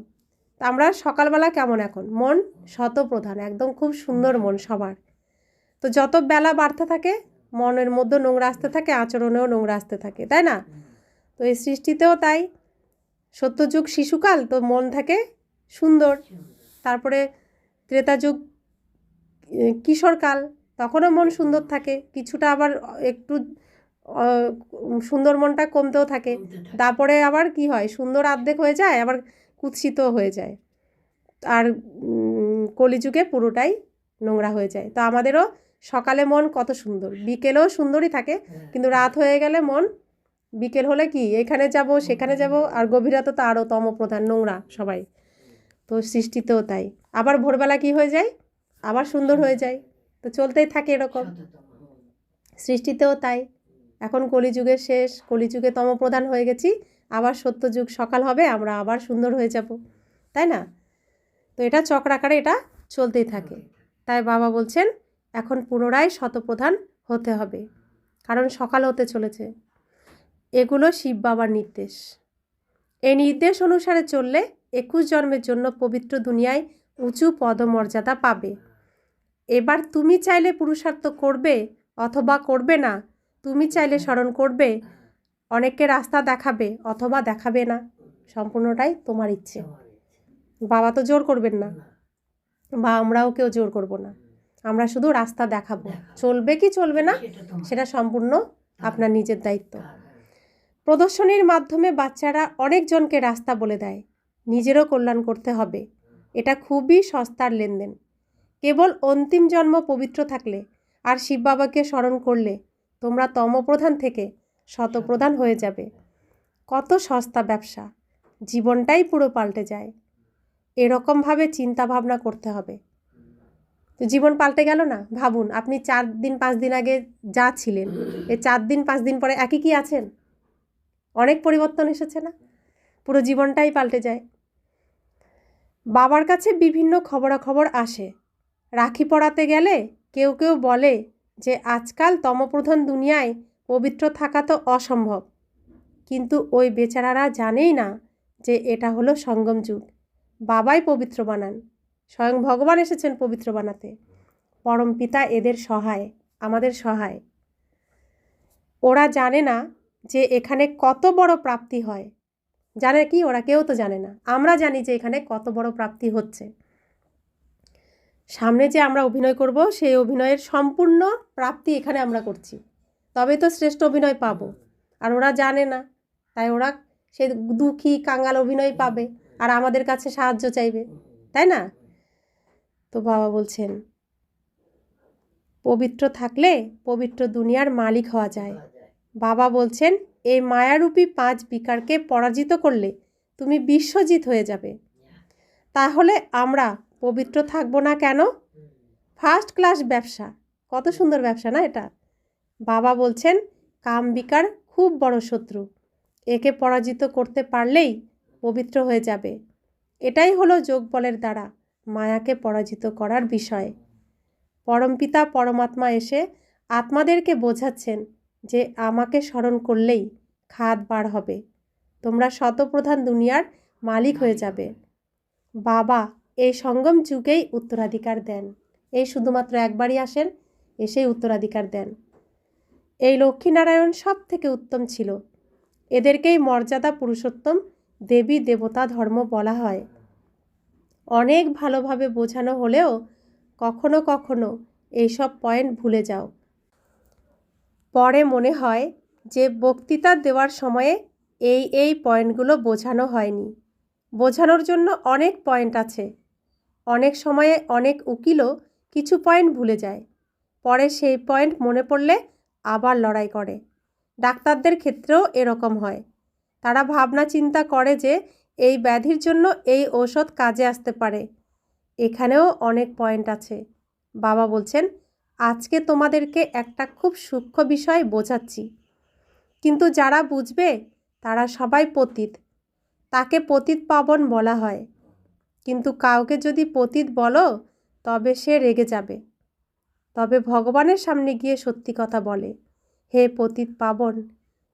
তো আমরা সকালবেলা কেমন এখন মন শতপ্রধান, একদম খুব সুন্দর মন সবার। তো যত বেলা বাড়তে থাকে মনের মধ্যে নোংরা আসতে থাকে, আচরণেও নোংরা আসতে থাকে, তাই না? তো এই সৃষ্টিতেও তাই। সত্যযুগ শিশুকাল, তো মন থাকে সুন্দর। তারপরে ত্রেতাযুগ কিশোরকাল, তখনও মন সুন্দর থাকে, কিছুটা আবার একটু সুন্দর মনটা কমতেও থাকে। তারপরে আবার কি হয়, সুন্দর অর্ধেক হয়ে যায়, আবার কুৎসিত হয়ে যায়, আর কলিযুগে পুরোটাই নোংরা হয়ে যায়। তো আমাদেরও সকালে মন কত সুন্দর, বিকেলেও সুন্দরই থাকে, কিন্তু রাত হয়ে গেলে মন, বিকেল হলে কি এখানে যাব সেখানে যাব, আর গভীরতা তো আরও তমপ্রধান, নোংরা সবাই। তো সৃষ্টিতেও তাই। আবার ভোরবেলা কি হয়ে যায়, আবার সুন্দর হয়ে যায়। তো চলতেই থাকে এরকম। সৃষ্টিতেও তাই। এখন কলিযুগের শেষ, কলিযুগে তমপ্রধান হয়ে গেছি, আবার সত্যযুগ সকাল হবে, আমরা আবার সুন্দর হয়ে যাব, তাই না? তো এটা চক্রাকারে এটা চলতেই থাকে। তাই বাবা বলছেন এখন পুনরায় শতপ্রধান হতে হবে, কারণ সকাল হতে চলেছে। এগুলো শিব বাবার নির্দেশ। এই নির্দেশ অনুসারে চললে 21 জন্মের জন্য পবিত্র দুনিয়ায় উঁচু পদমর্যাদা পাবে। এবার তুমি চাইলে পুরুষার্থ করবে অথবা করবে না, তুমি চাইলে স্মরণ করবে, অনেককে রাস্তা দেখাবে অথবা দেখাবে না, সম্পূর্ণটাই তোমার ইচ্ছে। বাবা তো জোর করবেন না, বা আমরাও কেউ জোর করব না, আমরা শুধু রাস্তা দেখাবো। চলবে কি চলবে না সেটা সম্পূর্ণ আপনার নিজের দায়িত্ব। প্রদর্শনীর মাধ্যমে বাচ্চারা অনেকজনকে রাস্তা বলে দেয়, নিজেরও কল্যাণ করতে হবে। এটা খুবই সস্তার লেনদেন। কেবল অন্তিম জন্ম পবিত্র থাকলে আর শিব বাবাকে স্মরণ করলে তোমরা তমপ্রধান থেকে শতপ্রধান হয়ে যাবে। কত সস্তা ব্যবসা, জীবনটাই পুরো পাল্টে যায়। এরকমভাবে চিন্তা ভাবনা করতে হবে। তো জীবন পাল্টে গেল না? ভাবুন, আপনি 4 দিন 5 দিন আগে যা ছিলেন, এই 4 দিন 5 দিন পরে একই কি আছেন? অনেক পরিবর্তন এসেছে না? পুরো জীবনটাই পাল্টে যায়। বাবার কাছে বিভিন্ন খবরাখবর আসে। রাখি পরাতে গেলে কেউ কেউ বলে যে আজকাল তমপ্রধান দুনিয়ায় পবিত্র থাকা তো অসম্ভব, কিন্তু ওই বেচারারা জানেই না যে এটা হলো সঙ্গম যুগ। বাবাই পবিত্র বানান, স্বয়ং ভগবান এসেছেন পবিত্র বানাতে। পরম পিতা এদের সহায়, আমাদের সহায়। ওরা জানে না যে এখানে কত বড় প্রাপ্তি হয়। জানে কি? ওরা কেউ তো জানে না। আমরা জানি যে এখানে কত বড় প্রাপ্তি হচ্ছে। সামনে যে আমরা অভিনয় করব, সেই অভিনয়ের সম্পূর্ণ প্রাপ্তি এখানে আমরা করছি, তবে তো শ্রেষ্ঠ অভিনয় পাবো। আর ওরা জানে না, তাই ওরা সে দুঃখী কাঙ্গাল অভিনয় পাবে আর আমাদের কাছে সাহায্য চাইবে, তাই না? তো বাবা বলছেন পবিত্র থাকলে পবিত্র দুনিয়ার মালিক হওয়া যায়। বাবা বলছেন এই মায়ারূপী 5 বিকারকে পরাজিত করলে তুমি বিশ্বজিৎ হয়ে যাবে। তাহলে আমরা পবিত্র থাকবো না কেন? ফার্স্ট ক্লাস ব্যবসা, কত সুন্দর ব্যবসা না এটা? বাবা বলছেন কাম বিকার খুব বড় শত্রু, একে পরাজিত করতে পারলেই পবিত্র হয়ে যাবে। এটাই হলো যোগ বলের দ্বারা মায়াকে পরাজিত করার বিষয়। পরমপিতা পরমাত্মা এসে আত্মাদেরকে বোঝাচ্ছেন যে আমাকে স্মরণ করলেই খাদ বার হবে, তোমরা শতপ্রধান দুনিয়ার মালিক হয়ে যাবে। বাবা এই সঙ্গম যুগেই উত্তরাধিকার দেন। এই শুধুমাত্র একবারই আসেন, এসেই উত্তরাধিকার দেন। এই লক্ষ্মীনারায়ণ সব থেকে উত্তম ছিল, এদেরকেই মর্যাদা পুরুষোত্তম দেবী দেবতা ধর্ম বলা হয়। অনেক ভালোভাবে বোঝানো হলেও কখনো কখনো এইসব পয়েন্ট ভুলে যাও। পরে মনে হয় যে বক্তৃতা দেওয়ার সময়ে এই পয়েন্টগুলো বোঝানো হয়নি। বোঝানোর জন্য অনেক পয়েন্ট আছে। অনেক সময়ে অনেক উকিলও কিছু পয়েন্ট ভুলে যায়, পরে সেই পয়েন্ট মনে পড়লে আবার লড়াই করে। ডাক্তারদের ক্ষেত্রেও এরকম হয়। তারা ভাবনা চিন্তা করে যে এই ব্যাধির জন্য এই ঔষধ কাজে আসতে পারে। এখানেও অনেক পয়েন্ট আছে। বাবা বলছেন আজকে তোমাদেরকে একটা খুব সূক্ষ্ম বিষয় বোঝাচ্ছি, কিন্তু যারা বুঝবে তারা সবাই পতিত, তাকে পতিত পাবন বলা হয়। কিন্তু কাউকে যদি পতিত বলো তবে সে রেগে যাবে, তবে ভগবানের সামনে গিয়ে সত্যি কথা বলে, হে পতিত পাবন,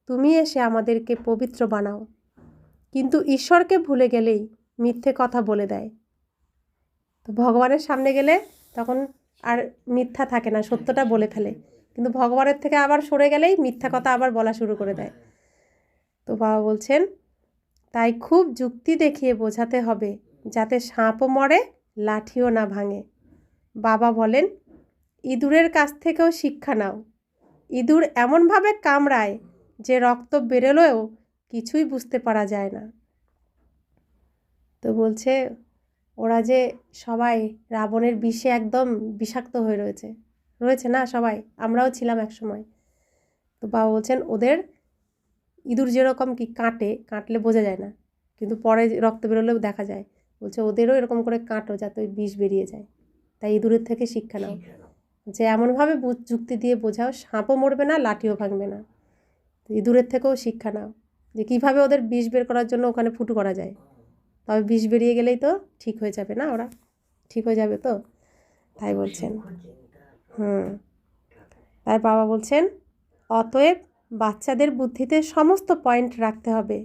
তুমি এসে আমাদেরকে পবিত্র বানাও। কিন্তু ঈশ্বরকে ভুলে গেলেই মিথ্যে কথা বলে দেয়। তো ভগবানের সামনে গেলে তখন আর মিথ্যা থাকে না, সত্যটা বলে ফেলে। কিন্তু ভগবানের থেকে আবার সরে গেলেই মিথ্যা কথা আবার বলা শুরু করে দেয়। তো বাবা বলছেন, তাই খুব যুক্তি দেখিয়ে বোঝাতে হবে যাতে সাপও মরে, লাঠিও না ভাঙে। বাবা বলেন, ইঁদুরের কাছ থেকেও শিক্ষা নাও। ইঁদুর এমনভাবে কামড়ায় যে রক্ত বেরোলেও কিছুই বুঝতে পারা যায় না। তো বলছে, ওরা যে সবাই রাবণের বিষে একদম বিষাক্ত হয়ে রয়েছে না সবাই, আমরাও ছিলাম এক সময়। তো বাবা বলছেন, ওদের ইঁদুর যেরকম কি কাটলে বোঝা যায় না, কিন্তু পরে রক্ত বেরোলেও দেখা যায়। বলছে ওদেরও এরকম করে কাটো যাতে ওই বিষ বেরিয়ে যায়। তাই ইঁদুরের থেকে শিক্ষা নাও, যে এমনভাবে যুক্তি দিয়ে বোঝাও সাপও মরবে না, লাঠিও ভাঙবে না। তো ইঁদুরের থেকেও শিক্ষা নাও যে কীভাবে ওদের বিষ বের করার জন্য ওখানে ফুটো করা যায়। তবে বিষ বেরিয়ে গেলেই তো ঠিক হয়ে যাবে না, ওরা ঠিক হয়ে যাবে তো। তাই বলছেন। তাই বাবা বলছেন, অতএব বাচ্চাদের বুদ্ধিতে সমস্ত পয়েন্ট রাখতে হবে।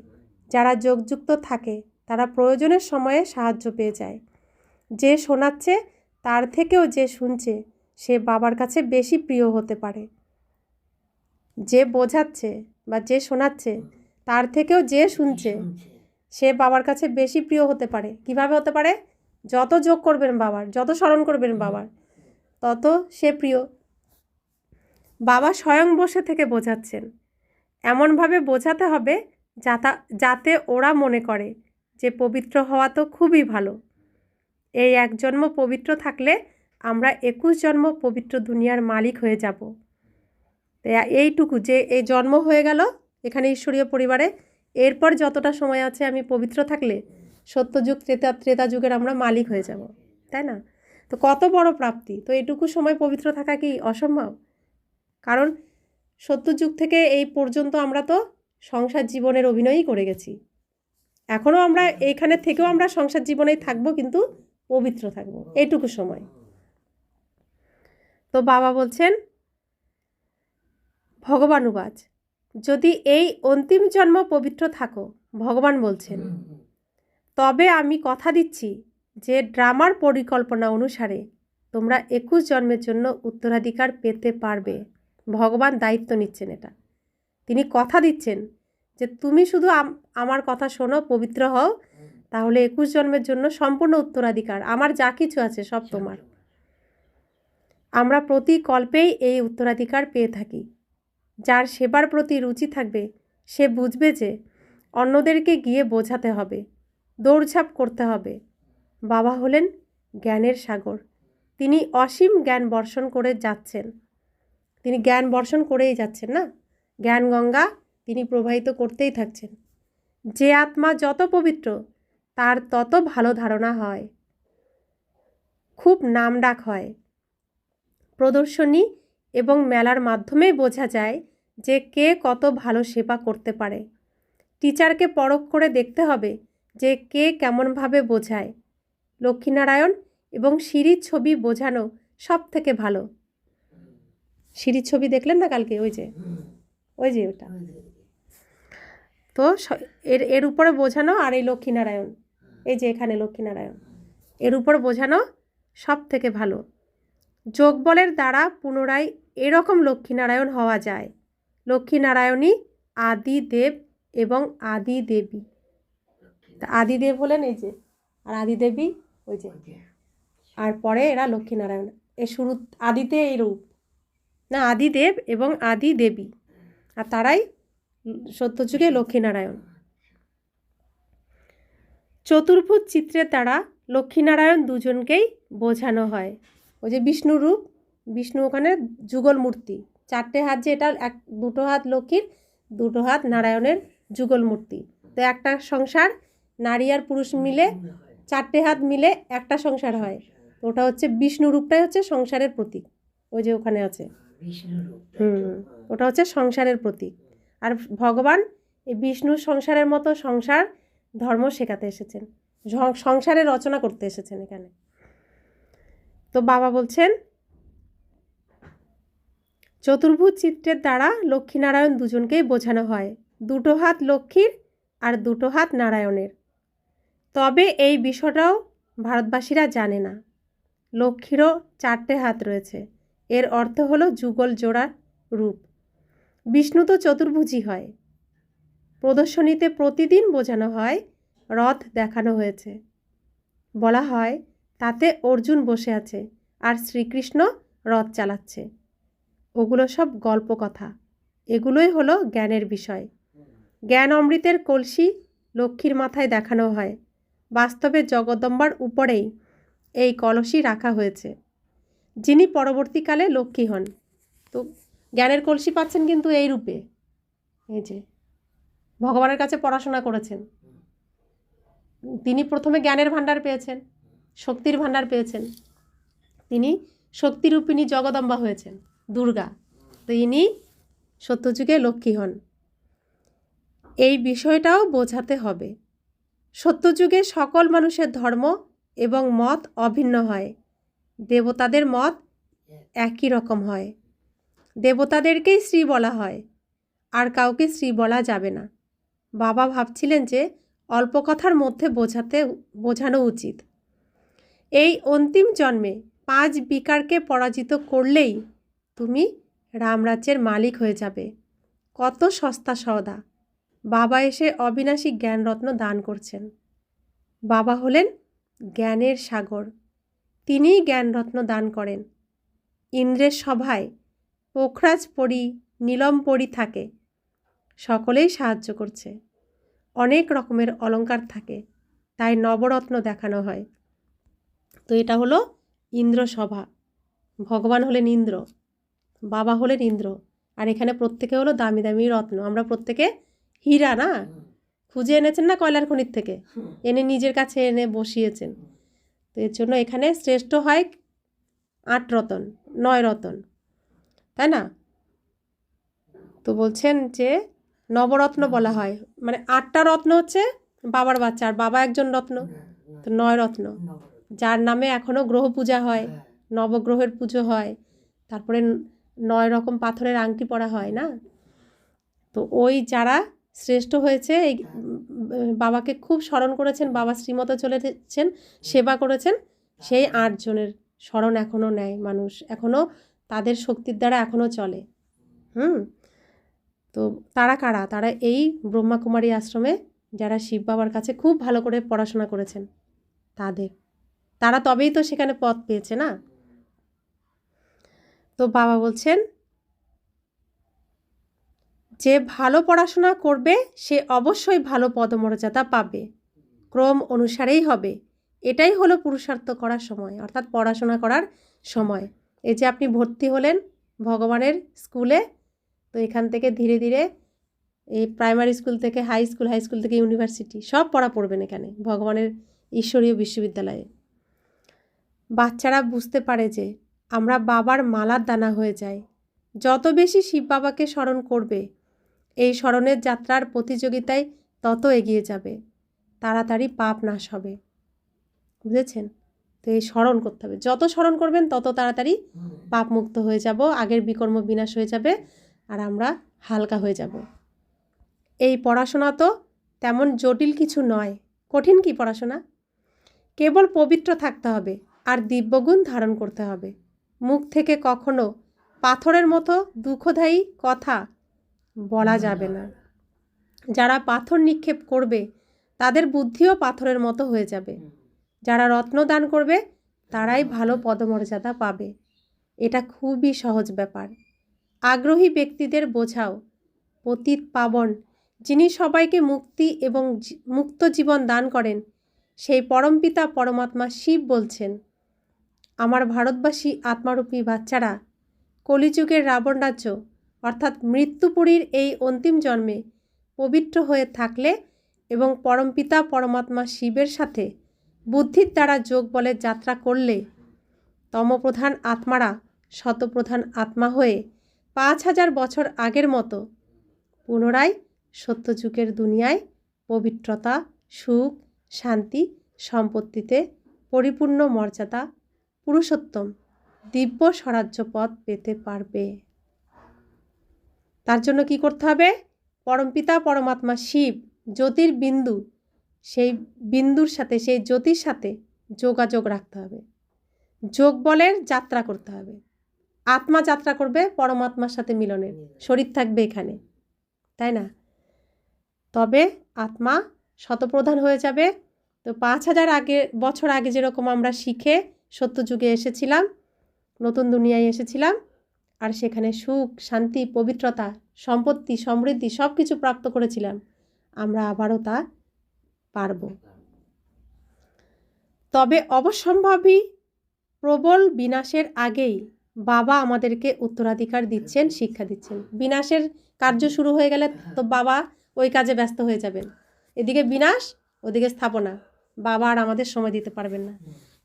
যারা যোগযুক্ত থাকে তারা প্রয়োজনের সময়ে সাহায্য পেয়ে যায়। যে শোনাচ্ছে তার থেকেও যে শুনছে সে বাবার কাছে বেশি প্রিয় হতে পারে। যে বোঝাচ্ছে বা যে শোনাচ্ছে তার থেকেও যে শুনছে সে বাবার কাছে বেশি প্রিয় হতে পারে। কিভাবে হতে পারে? যত যোগ করবেন বাবার, যত স্মরণ করবেন বাবার, তত সে প্রিয়। বাবা স্বয়ং বসে থেকে বোঝাচ্ছেন। এমনভাবে বোঝাতে হবে যাতে ওরা মনে করে যে পবিত্র হওয়া তো খুবই ভালো। এই এক জন্ম পবিত্র থাকলে আমরা 21 জন্ম পবিত্র দুনিয়ার মালিক হয়ে যাব। এইটুকু যে এই জন্ম হয়ে গেল এখানে ঈশ্বরীয় পরিবারে, এরপর যতটা সময় আছে আমি পবিত্র থাকলে সত্যযুগ ত্রেতা যুগের আমরা মালিক হয়ে যাব, তাই না? তো কত বড় প্রাপ্তি! তো এইটুকু সময় পবিত্র থাকা কি অসম্ভব? কারণ সত্যযুগ থেকে এই পর্যন্ত আমরা তো সংসার জীবনের অভিনয়ই করে গেছি। এখনও আমরা এইখানে থেকেও আমরা সংসার জীবনেই থাকবো, কিন্তু পবিত্র থাকবো এইটুকু সময়। তো বাবা বলছেন, ভগবানুবাচ, যদি এই অন্তিম জন্ম পবিত্র থাকো, ভগবান বলছেন, তবে আমি কথা দিচ্ছি যে ড্রামার পরিকল্পনা অনুসারে তোমরা 21 জন্মের জন্য উত্তরাধিকার পেতে পারবে। ভগবান দায়িত্ব নিচ্ছেন এটা। তিনি কথা দিচ্ছেন যে তুমি শুধু আমার কথা শোনো, পবিত্র হও, তাহলে 21 জন্মের জন্য সম্পূর্ণ উত্তরাধিকার, আমার যা কিছু আছে সব তোমার। আমরা প্রতি কল্পেই এই উত্তরাধিকার পেয়ে থাকি। যার সেবার প্রতি রুচি থাকবে সে বুঝবে যে অন্যদেরকে গিয়ে বোঝাতে হবে, দৌড়ঝাঁপ করতে হবে। বাবা হলেন জ্ঞানের সাগর। তিনি অসীম জ্ঞান বর্ষণ করে যাচ্ছেন। তিনি জ্ঞান বর্ষণ করেই যাচ্ছেন না, জ্ঞান গঙ্গা তিনি প্রবাহিত করতেই থাকছেন। যে আত্মা যত পবিত্র তার তত ভালো ধারণা হয়, খুব নামডাক হয়। প্রদর্শনী এবং মেলার মাধ্যমেই বোঝা যায় যে কে কত ভালো সেবা করতে পারে। টিচারকে পরখ করে দেখতে হবে যে কে কেমনভাবে বোঝায়। লক্ষ্মীনারায়ণ এবং সিঁড়ির ছবি বোঝানো সব থেকে ভালো। সিঁড়ির ছবি দেখলেন না কালকে? ওই যে ওটা তো এর উপরে বোঝানো, আর এই লক্ষ্মীনারায়ণ, এই যে এখানে লক্ষ্মীনারায়ণ, এর উপর বোঝানো সব থেকে ভালো। যোগবলের দ্বারা পুনরায় এরকম লক্ষ্মীনারায়ণ হওয়া যায়। লক্ষ্মীনারায়ণই আদি দেব এবং আদি দেবী। আদিদেব হলেন এই যে, আর আদিদেবী ওই যে, আর পরে এরা লক্ষ্মীনারায়ণ। এর শুরু আদিতে এই রূপ না, আদিদেব এবং আদি দেবী, আর তারাই সত্যযুগে লক্ষ্মীনারায়ণ। চতুর্ভুজ চিত্রের দ্বারা লক্ষ্মীনারায়ণ দুজনকেই বোঝানো হয়। ওই যে বিষ্ণু রূপ, বিষ্ণু ওখানে যুগল মূর্তি, 4টে হাত, যে এটা দুটো হাত লক্ষ্মীর, দুটো হাত নারায়ণের যুগল মূর্তি। তো একটা সংসার নারী আর পুরুষ মিলে 4টে হাত মিলে একটা সংসার হয়। তো ওটা হচ্ছে বিষ্ণু রূপটাই হচ্ছে সংসারের প্রতীক। ওই যে ওখানে আছে, ওটা হচ্ছে সংসারের প্রতীক। আর ভগবান এই বিষ্ণু সংসারের মতো সংসার ধর্ম শেখাতে এসেছেন, সংসারের রচনা করতে এসেছেন এখানে। তো বাবা বলছেন, চতুর্ভুজ চিত্রের দ্বারা লক্ষ্মীনারায়ণ দুজনকেই বোঝানো হয়, দুটো হাত লক্ষ্মীর আর দুটো হাত নারায়ণের। তবে এই বিষয়টাও ভারতবাসীরা জানে না। লক্ষ্মীরও 4টে হাত রয়েছে, এর অর্থ হলো যুগল জোড়ার রূপ। বিষ্ণু তো চতুর্ভুজই হয়। প্রদর্শনীতে প্রতিদিন বোঝানো হয়, রথ দেখানো হয়েছে, বলা হয় তাতে অর্জুন বসে আছে আর শ্রীকৃষ্ণ রথ চালাচ্ছে। ওগুলো সব গল্প কথা, এগুলোই হলো জ্ঞানের বিষয়। জ্ঞান অমৃতের কলসি লক্ষ্মীর মাথায় দেখানো হয়, বাস্তবে জগদম্বার উপরেই এই কলসি রাখা হয়েছে, যিনি পরবর্তীকালে লক্ষ্মী হন। তো জ্ঞানের কলসি পাচ্ছেন কিন্তু এই রূপে, এই যে ভগবানের কাছে পড়াশোনা করেছেন, তিনি প্রথমে জ্ঞানের ভাণ্ডার পেয়েছেন, শক্তির ভাণ্ডার পেয়েছেন, তিনি শক্তিরূপিণী জগদম্বা হয়েছেন, দুর্গা। তো ইনি সত্যযুগে লক্ষ্মী হন। এই বিষয়টাও বোঝাতে হবে। সত্যযুগে সকল মানুষের ধর্ম এবং মত অভিন্ন হয়, দেবতাদের মত একই রকম হয়। দেবতাদেরকেই শ্রী বলা হয়, আর কাউকে শ্রী বলা যাবে না। বাবা ভাবছিলেন যে অল্প কথার মধ্যে বোঝানো উচিত। এই অন্তিম জন্মে 5 বিকারকে পরাজিত করলেই তুমি রামরাজ্যের মালিক হয়ে যাবে। কত সস্তা সওদা! বাবা এসে অবিনাশী জ্ঞানরত্ন দান করছেন। বাবা হলেন জ্ঞানের সাগর, তিনিই জ্ঞানরত্ন দান করেন। ইন্দ্রের সভায় পোখরাজ পরি, নীলম পরি থাকে, সকলেই সাহায্য করছে। অনেক রকমের অলংকার থাকে, তাই নবরত্ন দেখানো হয়। তো এটা হলো ইন্দ্র সভা, ভগবান হলেন ইন্দ্র, বাবা হলেন ইন্দ্র, আর এখানে প্রত্যেকে হলো দামি দামি রত্ন। আমরা প্রত্যেকে হীরা না, খুঁজে এনেছেন না কয়লার খনির থেকে, এনে নিজের কাছে এনে বসিয়েছেন। তো এর জন্য এখানে শ্রেষ্ঠ হয় 8 রতন, 9 রতন, তাই না? তো বলছেন যে নবরত্ন বলা হয়, মানে 8টা রত্ন হচ্ছে বাবার বাচ্চা, আর বাবা একজন রত্ন, তো 9 রত্ন, যার নামে এখনও গ্রহ পূজা হয়, নবগ্রহের পুজো হয়, তারপরে 9 রকম পাথরের আংটি পরা হয় না। তো ওই যারা শ্রেষ্ঠ হয়েছে, এই বাবাকে খুব স্মরণ করেছেন, বাবা শ্রীমতে চলেছেন, সেবা করেছেন, সেই 8 জনের স্মরণ এখনও নেয় মানুষ, এখনও তাদের শক্তির দ্বারা এখনও চলে। তো তারা কারা? তারা এই ব্রহ্মাকুমারী আশ্রমে যারা শিব বাবার কাছে খুব ভালো করে পড়াশোনা করেছেন, তারা তবেই তো সেখানে পদ পেয়েছে না। তো বাবা বলছেন যে ভালো পড়াশোনা করবে সে অবশ্যই ভালো পদমর্যাদা পাবে, ক্রম অনুসারেই হবে। এটাই হলো পুরুষার্থ করার সময়, অর্থাৎ পড়াশোনা করার সময়। এই যে আপনি ভর্তি হলেন ভগবানের স্কুলে, তো এখান থেকে ধীরে ধীরে এই প্রাইমারি স্কুল থেকে হাই স্কুল থেকে ইউনিভার্সিটি সব পড়া পড়বেন এখানে ভগবানের ঈশ্বরীয় বিশ্ববিদ্যালয়ে। বাচ্চারা বুঝতে পারে যে আমরা বাবার মালার দানা হয়ে যাই। যত বেশি শিব বাবাকে স্মরণ করবে, এই স্মরণের যাত্রার প্রতিযোগিতায় তত এগিয়ে যাবে, তাড়াতাড়ি পাপ নাশ হবে। বুঝেছেন? তো এই স্মরণ করতে হবে, যত স্মরণ করবেন তত তাড়াতাড়ি পাপ মুক্ত হয়ে যাব, আগের বিকর্ম বিনাশ হয়ে যাবে, আর আমরা হালকা হয়ে যাব। এই পড়াশোনা তো তেমন জটিল কিছু নয়। কঠিন কি পড়াশোনা? কেবল পবিত্র থাকতে হবে আর দিব্যগুণ ধারণ করতে হবে। মুখ থেকে কখনো পাথরের মতো দুঃখদায়ী কথা বলা যাবে না। যারা পাথর নিক্ষেপ করবে তাদের বুদ্ধিও পাথরের মতো হয়ে যাবে। যারা রত্ন দান করবে তারাই ভালো পদমর্যাদা পাবে। এটা খুবই সহজ ব্যাপার। আগ্রহী ব্যক্তিদের বোঝাও। পতিত পাবন যিনি সবাইকে মুক্তি এবং মুক্ত জীবন দান করেন, সেই পরমপিতা পরমাত্মা শিব বলছেন, আমার ভারতবাসী আত্মারূপী বাচ্চারা, কলিযুগের রাবণ রাজ্য অর্থাৎ মৃত্যুপুরীর এই অন্তিম জন্মে পবিত্র হয়ে থাকলে এবং পরমপিতা পরমাত্মা শিবের সাথে বুদ্ধির দ্বারা যোগ বলে যাত্রা করলে তমপ্রধান আত্মারা শতপ্রধান আত্মা হয়ে 5000 বছর আগের মতো পুনরায় সত্যযুগের দুনিয়ায় পবিত্রতা, সুখ, শান্তি, সম্পত্তিতে পরিপূর্ণ মর্যাদা, পুরুষোত্তম দিব্য স্বরাজ্য পদ পেতে পারবে। তার জন্য কি করতে হবে? পরমপিতা পরমাত্মা শিব জ্যোতির বিন্দু, সেই বিন্দুর সাথে, সেই জ্যোতির সাথে যোগাযোগ রাখতে হবে। যোগ বলের যাত্রা করতে হবে। আত্মা যাত্রা করবে পরমাত্মার সাথে মিলনের, শরীর থাকবে এখানে, তাই না? তবে আত্মা শতপ্রধান হয়ে যাবে। তো 5000 বছর আগে যেরকম আমরা শিখে সত্যযুগে এসেছিলাম, নতুন দুনিয়ায় এসেছিলাম, আর সেখানে সুখ, শান্তি, পবিত্রতা, সম্পত্তি, সমৃদ্ধি সব কিছু প্রাপ্ত করেছিলাম, আমরা আবারও তা পারব। তবে অবশ্যম্ভাবী প্রবল বিনাশের আগেই বাবা আমাদেরকে উত্তরাধিকার দিচ্ছেন, শিক্ষা দিচ্ছেন। বিনাশের কার্য শুরু হয়ে গেলে তো বাবা ওই কাজে ব্যস্ত হয়ে যাবেন। এদিকে বিনাশ, ওদিকে স্থাপনা, বাবা আর আমাদের সময় দিতে পারবেন না।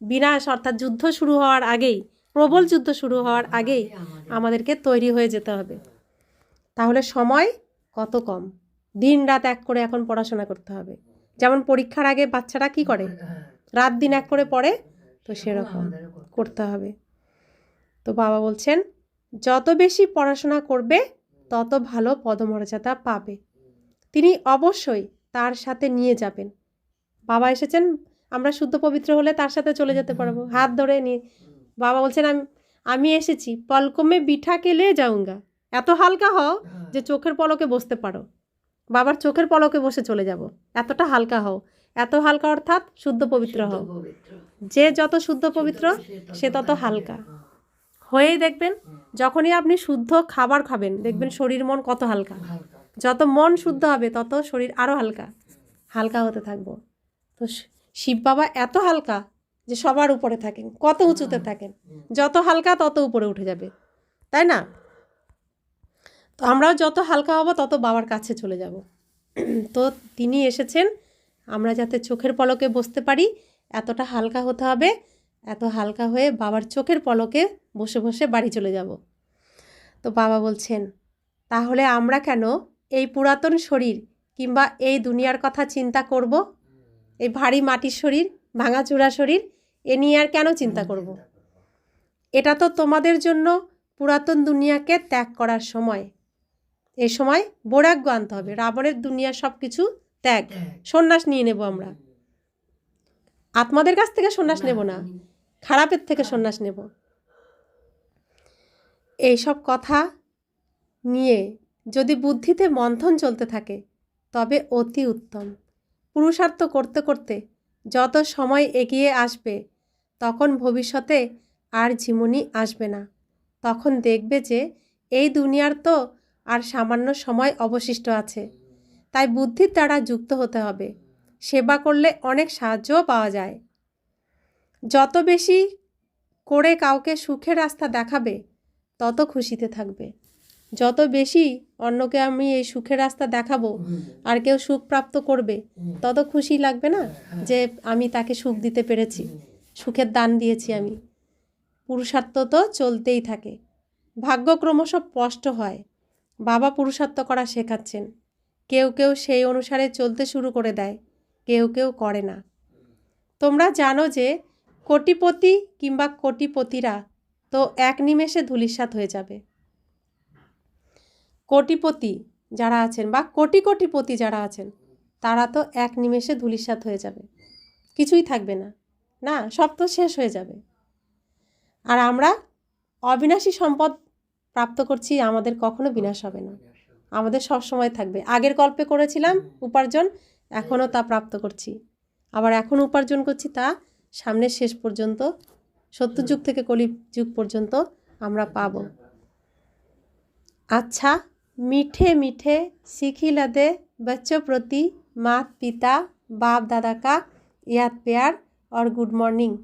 বিনাশ অর্থাৎ যুদ্ধ শুরু হওয়ার আগেই, প্রবল যুদ্ধ শুরু হওয়ার আগেই আমাদেরকে তৈরি হয়ে যেতে হবে। তাহলে সময় কত কম, দিন রাত এক করে এখন পড়াশোনা করতে হবে। যেমন পরীক্ষার আগে বাচ্চারা কি করে, রাত দিন এক করে পড়ে, তো সেরকম করতে হবে। তো বাবা বলছেন যত বেশি পড়াশোনা করবে তত ভালো পদমর্যাদা পাবে। তিনি অবশ্যই তার সাথে নিয়ে যাবেন। বাবা এসেছেন, আমরা শুদ্ধ পবিত্র হলে তার সাথে চলে যেতে পারবো, হাত ধরে নিয়ে। বাবা বলছেন আমি এসেছি, পলকমে বিঠা কে লে যাউঙ্গা। এত হালকা হও যে চোখের পলকে বসতে পারো, বাবার চোখের পলকে বসে চলে যাব, এতটা হালকা হও। এত হালকা অর্থাৎ শুদ্ধ পবিত্র হও। যে যত শুদ্ধ পবিত্র সে তত হালকা হয়েই দেখবেন। যখনই আপনি শুদ্ধ খাবার খাবেন দেখবেন শরীর মন কত হালকা। যত মন শুদ্ধ হবে তত শরীর আরও হালকা হালকা হতে থাকবো। তো শিব বাবা এত হালকা যে সবার উপরে থাকেন, কত উঁচুতে থাকেন, যত হালকা তত উপরে উঠে যাবে, তাই না? তো আমরাও যত হালকা হব তত বাবার কাছে চলে যাব। তো তিনি এসেছেন আমরা যাতে চোখের পলকে বসতে পারি, এতটা হালকা হতে হবে। এত হালকা হয়ে বাবার চোখের পলকে বসে বসে বাড়ি চলে যাব। তো বাবা বলছেন তাহলে আমরা কেন এই পুরাতন শরীর কিংবা এই দুনিয়ার কথা চিন্তা করব? এই ভারী মাটির শরীর, ভাঙাচোরা শরীর, এ নিয়ে আর কেন চিন্তা করব? এটা তো তোমাদের জন্য পুরাতন দুনিয়াকে ত্যাগ করার সময়। এই সময় বৈরাগ্য আনতে হবে। রাবণের দুনিয়ার সব কিছু ত্যাগ, সন্ন্যাস নিয়ে নেব আমরা। আত্মাদের কাছ থেকে সন্ন্যাস নেব না, খারাপের থেকে সন্ন্যাস নেব। এইসব কথা নিয়ে যদি বুদ্ধিতে মন্থন চলতে থাকে তবে অতি উত্তম। পুরুষার্থ করতে করতে যত সময় এগিয়ে আসবে তখন ভবিষ্যতে আর ঝিমুনি আসবে না। তখন দেখবে যে এই দুনিয়ার তো আর সামান্য সময় অবশিষ্ট আছে। তাই বুদ্ধির দ্বারা যুক্ত হতে হবে। সেবা করলে অনেক সাহায্যও পাওয়া যায়। যত বেশি করে কাউকে সুখের রাস্তা দেখাবে তত খুশিতে থাকবে। যত বেশি অন্যকে আমি এই সুখের রাস্তা দেখাবো আর কেউ সুখ প্রাপ্ত করবে তত খুশি লাগবে না যে আমি তাকে সুখ দিতে পেরেছি, সুখের দান দিয়েছি আমি। পুরুষার্থ তো চলতেই থাকে, ভাগ্য ক্রমশ স্পষ্ট হয়। বাবা পুরুষার্থ করা শেখাচ্ছেন। কেউ কেউ সেই অনুসারে চলতে শুরু করে দেয়, কেউ কেউ করে না। তোমরা জানো যে কোটিপতি কিংবা কোটিপতিরা তো এক নিমেষে ধূলিসাৎ হয়ে যাবে। কোটিপতি যারা আছেন বা কোটি কোটিপতি যারা আছেন তারা তো এক নিমেষে ধূলিসাৎ হয়ে যাবে, কিছুই থাকবে না, না সব তো শেষ হয়ে যাবে। আর আমরা অবিনাশী সম্পদ প্রাপ্ত করছি, আমাদের কখনো বিনাশ হবে না, আমাদের সব সময় থাকবে। আগের কল্পে করেছিলাম উপার্জন, এখনও তা প্রাপ্ত করছি, আবার এখন উপার্জন করছি তা সামনের শেষ পর্যন্ত, সত্যযুগ থেকে কলি যুগ পর্যন্ত আমরা পাব। अच्छा मीठे मीठे सिखिला दे बच्चों प्रति माता पिता बाप दादा का याद प्यार और गुड मॉर्निंग।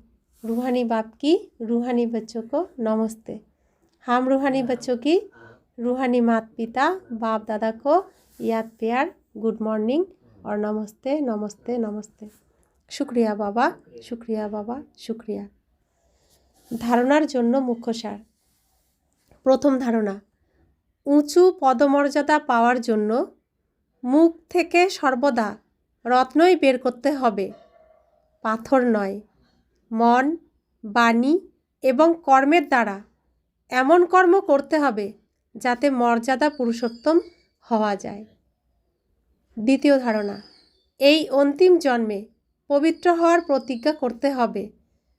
रूहानी बाप की रूहानी बच्चों को नमस्ते। हम रूहानी बच्चों की रूहानी माता पिता बाप दादा को याद प्यार, गुड मॉर्निंग और नमस्ते नमस्ते नमस्ते। शुक्रिया बाबा, शुक्रिया बाबा, शुक्रिया। धारणार जन्य मुख्य सार। प्रथम धारणा, উঁচু পদমর্যাদা পাওয়ার জন্য মুখ থেকে সর্বদা রত্নই বের করতে হবে, পাথর নয়। মন, বাণী এবং কর্মের দ্বারা এমন কর্ম করতে হবে যাতে মর্যাদা পুরুষোত্তম হওয়া যায়। দ্বিতীয় ধারণা, এই অন্তিম জন্মে পবিত্র হওয়ার প্রতিজ্ঞা করতে হবে।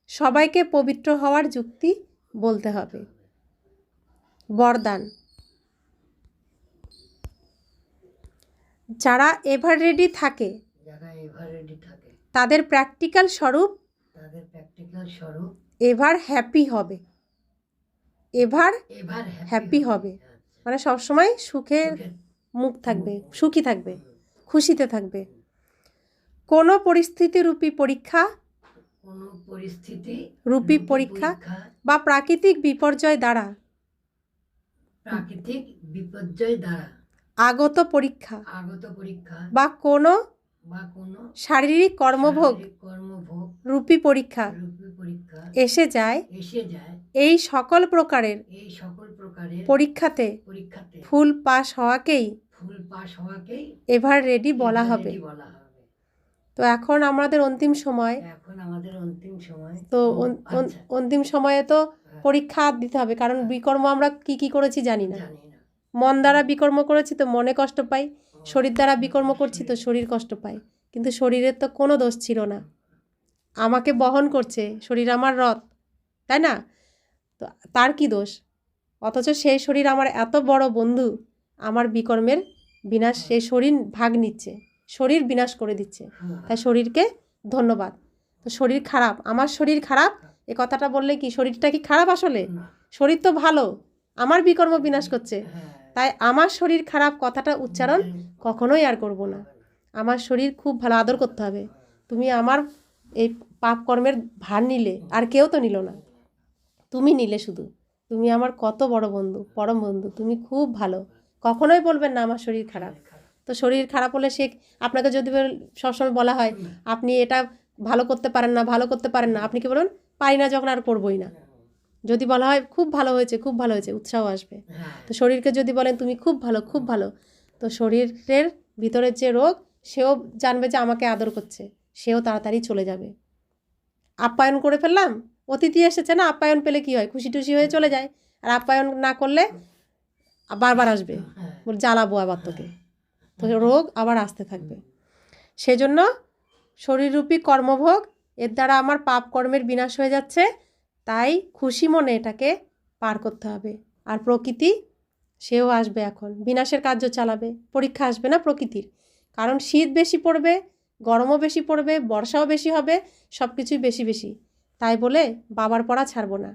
সবাইকে পবিত্র হওয়ার যুক্তি বলতে হবে। বরদান, যারা এভার রেডি থাকে
যারা এভার রেডি থাকে
তাদের প্র্যাকটিক্যাল স্বরূপ এভার হ্যাপি হবে। এভার
এভার
হ্যাপি হবে মানে সবসময় সুখের মুখ থাকবে, সুখী থাকবে, খুশিতে থাকবে। কোনো পরিস্থিতিরূপী পরীক্ষা রূপী পরীক্ষা বা প্রাকৃতিক বিপর্যয় দ্বারা আগত পরীক্ষা বা কোনো শারীরিক কর্মভোগ রূপী পরীক্ষা এসে যায়, এই সকল প্রকারের পরীক্ষাতে ফুল পাস হওয়াকেই এভার রেডি বলা হবে। তো এখন আমাদের অন্তিম সময়, তো অন্তিম সময়ে তো পরীক্ষা দিতে হবে, কারণ বিকর্ম আমরা কি করেছি জানি না। মন দ্বারা বিকর্ম করেছি তো মনে কষ্ট পাই, শরীর দ্বারা বিকর্ম করছি তো শরীর কষ্ট পায়। কিন্তু শরীরের তো কোনো দোষ ছিল না, আমাকে বহন করছে, শরীর আমার রথ, তাই না? তো তার কি দোষ? অথচ সেই শরীর আমার এত বড় বন্ধু, আমার বিকর্মের বিনাশ, সেই শরীর ভাগ নিচ্ছে, শরীর বিনাশ করে দিচ্ছে। তাই শরীরকে ধন্যবাদ। তো শরীর খারাপ, আমার শরীর খারাপ, এ কথাটা বললে কি শরীরটা কি খারাপ? আসলে শরীর তো ভালো, আমার বিকর্ম বিনাশ করছে। তাই আমার শরীর খারাপ কথাটা উচ্চারণ কখনোই আর করব না। আমার শরীর খুব ভালো, আদর করতে হবে। তুমি আমার এই পাপ কর্মের ভার নিলে, আর কেউ তো নিল না, তুমি নিলে শুধু। তুমি আমার কত বড় বন্ধু, পরম বন্ধু, তুমি খুব ভালো। কখনোই বলবেন না আমার শরীর খারাপ। তো শরীর খারাপ হলে সে আপনাকে যদি সবসময় বলা হয় আপনি এটা ভালো করতে পারেন না, ভালো করতে পারেন না, আপনি কি বলুন? পারি না, যখন আর করবই না। যদি বলা হয় খুব ভালো হয়েছে, খুব ভালো হয়েছে, উৎসাহ আসবে। তো শরীরকে যদি বলেন তুমি খুব ভালো, খুব ভালো, তো শরীরের ভিতরের যে রোগ, সেও জানবে যে আমাকে আদর করছে, সেও তাড়াতাড়ি চলে যাবে। আপ্যায়ন করে ফেললাম, অতিথি এসেছে না, আপ্যায়ন পেলে কি হয়, খুশি টুশি হয়ে চলে যায়। আর আপ্যায়ন না করলে বারবার আসবে, জ্বালাবো আবার তোকে, তো রোগ আবার আসতে থাকবে। সেজন্য শরীররূপী কর্মভোগ, এর দ্বারা আমার পাপ কর্মের বিনাশ হয়ে যাচ্ছে, তাই খুশি মনে এটাকে পার করতে হবে। আর প্রকৃতি, সেও আসবে এখন, বিনাশের কার্য চালাবে। পরীক্ষা আসবে না প্রকৃতির, কারণ শীত বেশি পড়বে, গরমও বেশি পড়বে, বর্ষাও বেশি হবে, সব কিছুই বেশি বেশি। তাই বলে বাবার পড়া ছাড়বো না,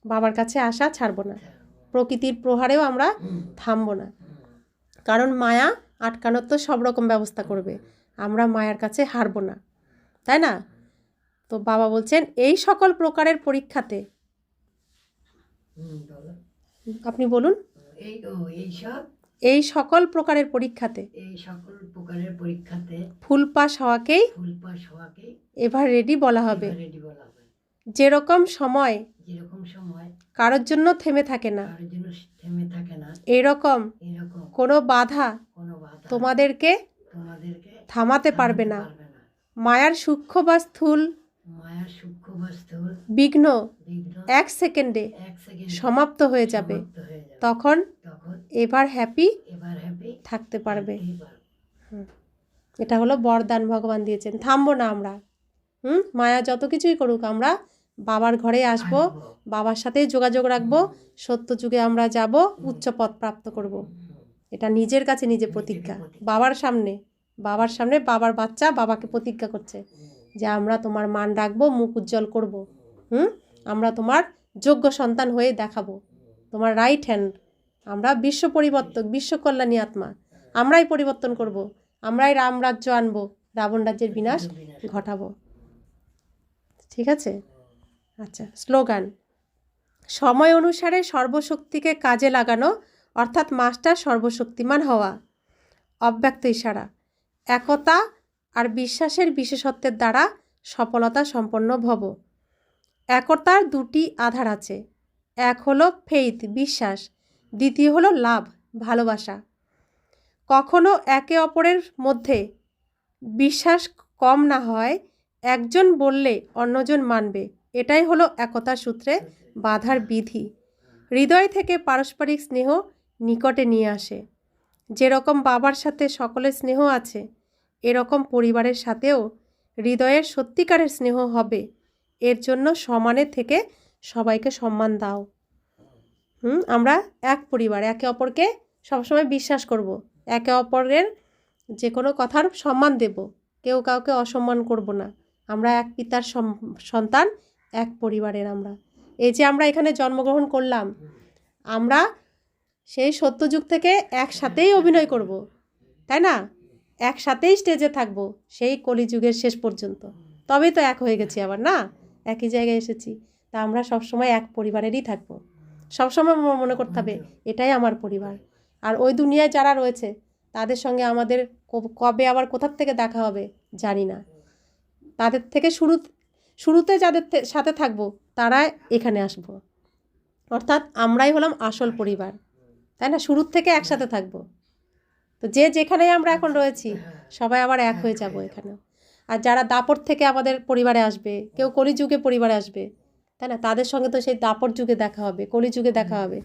বাবার কাছে আসা ছাড়বো না, প্রকৃতির প্রহারেও আমরা থামবো না। কারণ মায়া আটকানোর তো সব রকম ব্যবস্থা করবে, আমরা মায়ার কাছে হারবো না, তাই না? তো বাবা বলছেন এই সকল প্রকারের পরীক্ষাতে, আপনি বলুন। এই সকল প্রকারের পরীক্ষাতে ফুল পাস হওয়াকেই এভার রেডি বলা হবে। যেরকম সময় কারোর জন্য থেমে থাকে না, এরকম কোনো বাধা তোমাদেরকে থামাতে পারবে না। মায়ার সূক্ষ্ম বা স্থূল বিঘ্ন এক সেকেন্ডে সমাপ্ত হয়ে যাবে, তখন এবার হ্যাপি থাকতে পারবে। এটা হলো বরদান ভগবান দিয়েছেন। থামবো না আমরা, মায়া যত কিছুই করুক, আমরা বাবার ঘরে আসব, বাবার সাথেই যোগাযোগ রাখবো, সত্য যুগে আমরা যাব, উচ্চ পদ প্রাপ্ত করব। এটা নিজের কাছে নিজে প্রতিজ্ঞা, বাবার সামনে বাবার বাচ্চা বাবাকে প্রতিজ্ঞা করছে যে আমরা তোমার মান রাখবো, মুখ উজ্জ্বল করব, আমরা তোমার যোগ্য সন্তান হয়ে দেখাবো, তোমার রাইট হ্যান্ড। আমরা বিশ্ব পরিবর্তক, বিশ্ব কল্যাণী আত্মা, আমরাই পরিবর্তন করব, আমরাই রাম রাজ্য আনবো, রাবণ রাজ্যের বিনাশ ঘটাবো। ঠিক আছে? আচ্ছা, স্লোগান। সময় অনুসারে সর্বশক্তিকে কাজে লাগানো, অর্থাৎ মাস্টার সর্বশক্তিমান হওয়া। অব্যক্ত ইশারা। একতা আর বিশ্বাসের বিশেষত্বের দ্বারা সফলতা সম্পন্ন ভব। একতার দুটি আধার আছে, এক হলো ফেইথ, বিশ্বাস, দ্বিতীয় হলো লাভ, ভালোবাসা। কখনো একে অপরের মধ্যে বিশ্বাস কম না হয়, একজন বললে অন্যজন মানবে, এটাই হলো একতার সূত্রে বাঁধার বিধি। হৃদয় থেকে পারস্পরিক স্নেহ নিকটে নিয়ে আসে। যেরকম বাবার সাথে সকলের স্নেহ আছে, এরকম পরিবারের সাথেও হৃদয়ের সত্যিকারের স্নেহ হবে। এর জন্য সমানে থেকে সবাইকে সম্মান দাও। আমরা এক পরিবার, একে অপরকে সবসময় বিশ্বাস করব, একে অপরের যে কোনো কথার সম্মান দেব, কেউ কাউকে অসম্মান করব না। আমরা এক পিতার সন্তান, এক পরিবারের। আমরা এই যে আমরা এখানে জন্মগ্রহণ করলাম, আমরা সেই সত্যযুগ থেকে একসাথেই অভিনয় করব, তাই না? একসাথেই স্টেজে থাকবো সেই কলিযুগের শেষ পর্যন্ত। তবেই তো এক হয়ে গেছি আবার, না? একই জায়গায় এসেছি। তা আমরা সবসময় এক পরিবারেরই থাকবো। সবসময় মনে করতে হবে এটাই আমার পরিবার। আর ওই দুনিয়ায় যারা রয়েছে তাদের সঙ্গে আমাদের কবে আবার কোথার থেকে দেখা হবে জানি না। তাদের থেকে শুরুতে যাদের সাথে থাকবো তারা এখানে আসবো। অর্থাৎ আমরাই হলাম আসল পরিবার, তাই না? শুরুর থেকে একসাথে থাকবো। তো যে যেখানেই আমরা এখন রয়েছি সবাই আবার এক হয়ে যাব এখানে। আর যারা দাপট থেকে আমাদের পরিবারে আসবে, কেউ কলিযুগে পরিবারে আসবে, তাই না? তাদের সঙ্গে তো সেই দাপট যুগে দেখা হবে, কলিযুগে দেখা হবে।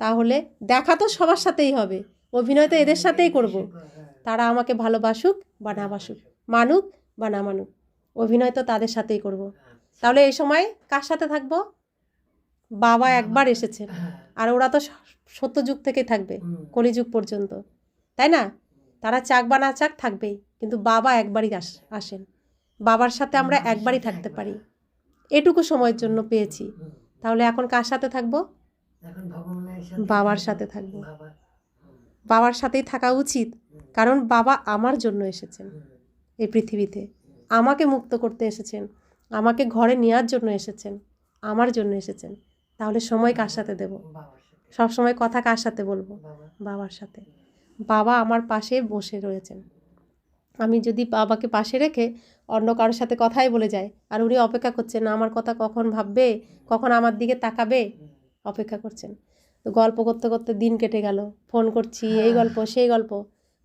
তাহলে দেখা তো সবার সাথেই হবে, অভিনয় তো এদের সাথেই করব। তারা আমাকে ভালোবাসুক বা না বাসুক, মানুক বা না মানুক, অভিনয় তো তাদের সাথেই করব। তাহলে এই সময় কার সাথে থাকবো? বাবা একবার এসেছেন, আর ওরা তো সত্যযুগ থেকে থাকবে কলিযুগ পর্যন্ত, তাই না? তারা চাক বা না চাক থাকবেই, কিন্তু বাবা একবারই আসেন। বাবার সাথে আমরা একবারই থাকতে পারি, এটুকু সময়ের জন্য পেয়েছি। তাহলে এখন কার সাথে থাকবো? বাবার সাথে থাকবো। বাবার সাথেই থাকা উচিত, কারণ বাবা আমার জন্য এসেছেন এই পৃথিবীতে, আমাকে মুক্ত করতে এসেছেন, আমাকে ঘরে নেওয়ার জন্য এসেছেন, আমার জন্য এসেছেন। তাহলে সময় কার সাথে দেব? সব সময় কথা কার সাথে বলবো? বাবার সাথে। বাবা আমার পাশে বসে রয়েছেন। আমি যদি বাবাকে পাশে রেখে অন্য কারোর সাথে কথাই বলে যাই, আর উনি অপেক্ষা করছেন আমার কথা কখন ভাববে, কখন আমার দিকে তাকাবে, অপেক্ষা করছেন। তো গল্প করতে করতে দিন কেটে গেল, ফোন করছি, এই গল্প সেই গল্প।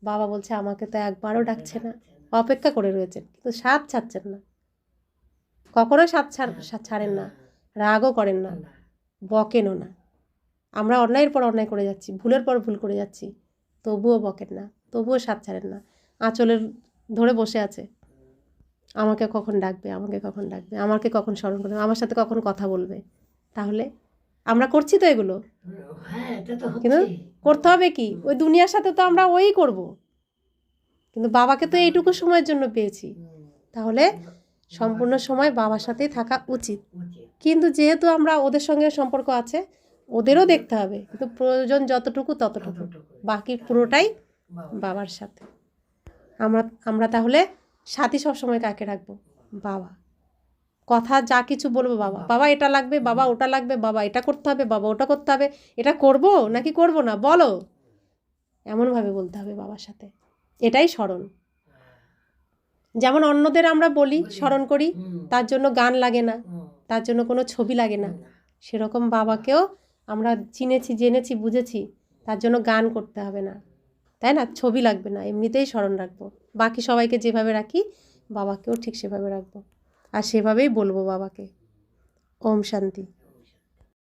বাবা বলছে আমাকে তো একবারও ডাকছে না, অপেক্ষা করে রয়েছেন, কিন্তু স্বাদ ছাড়ছেন না, কখনোই স্বাদ ছাড়েন না, রাগও করেন না, বকেনও না। আমরা অন্যায়ের পর অন্যায় করে যাচ্ছি, ভুলের পর ভুল করে যাচ্ছি, তবুও বকেন না, তবুও স্বাদ ছাড়েন না। আঁচলের ধরে বসে আছে, আমাকে কখন ডাকবে, আমাকে কখন ডাকবে, আমাকে কখন স্মরণ করবে, আমার সাথে কখন কথা বলবে। তাহলে আমরা করছি তো এগুলো, কিন্তু করতে হবে কি? ওই দুনিয়ার সাথে তো আমরা ওই করব, কিন্তু বাবাকে তো এইটুকু সময়ের জন্য পেয়েছি। তাহলে সম্পূর্ণ সময় বাবার সাথেই থাকা উচিত। কিন্তু যেহেতু আমরা ওদের সঙ্গে সম্পর্ক আছে, ওদেরও দেখতে হবে, কিন্তু প্রয়োজন যতটুকু ততটুকু, বাকি পুরোটাই বাবার সাথে। আমরা তাহলে সাথী সবসময় কাকে রাখবো? বাবা। কথা যা কিছু বলবো বাবা, বাবা এটা লাগবে, বাবা ওটা লাগবে, বাবা এটা করতে হবে, বাবা ওটা করতে হবে, এটা করব নাকি করব না বলো, এমনভাবে বলতে হবে বাবার সাথে। এটাই স্মরণ। যেমন অন্যদের আমরা বলি, স্মরণ করি, তার জন্য গান লাগে না, তার জন্য কোনো ছবি লাগে না, সেরকম বাবাকেও আমরা চিনেছি, জেনেছি, বুঝেছি, তার জন্য গান করতে হবে না, তাই না? ছবি লাগবে না, এমনিতেই স্মরণ রাখবো। বাকি সবাইকে যেভাবে রাখি বাবাকেও ঠিক সেভাবে রাখবো, আর সেভাবেই বলবো বাবাকে। ওম শান্তি।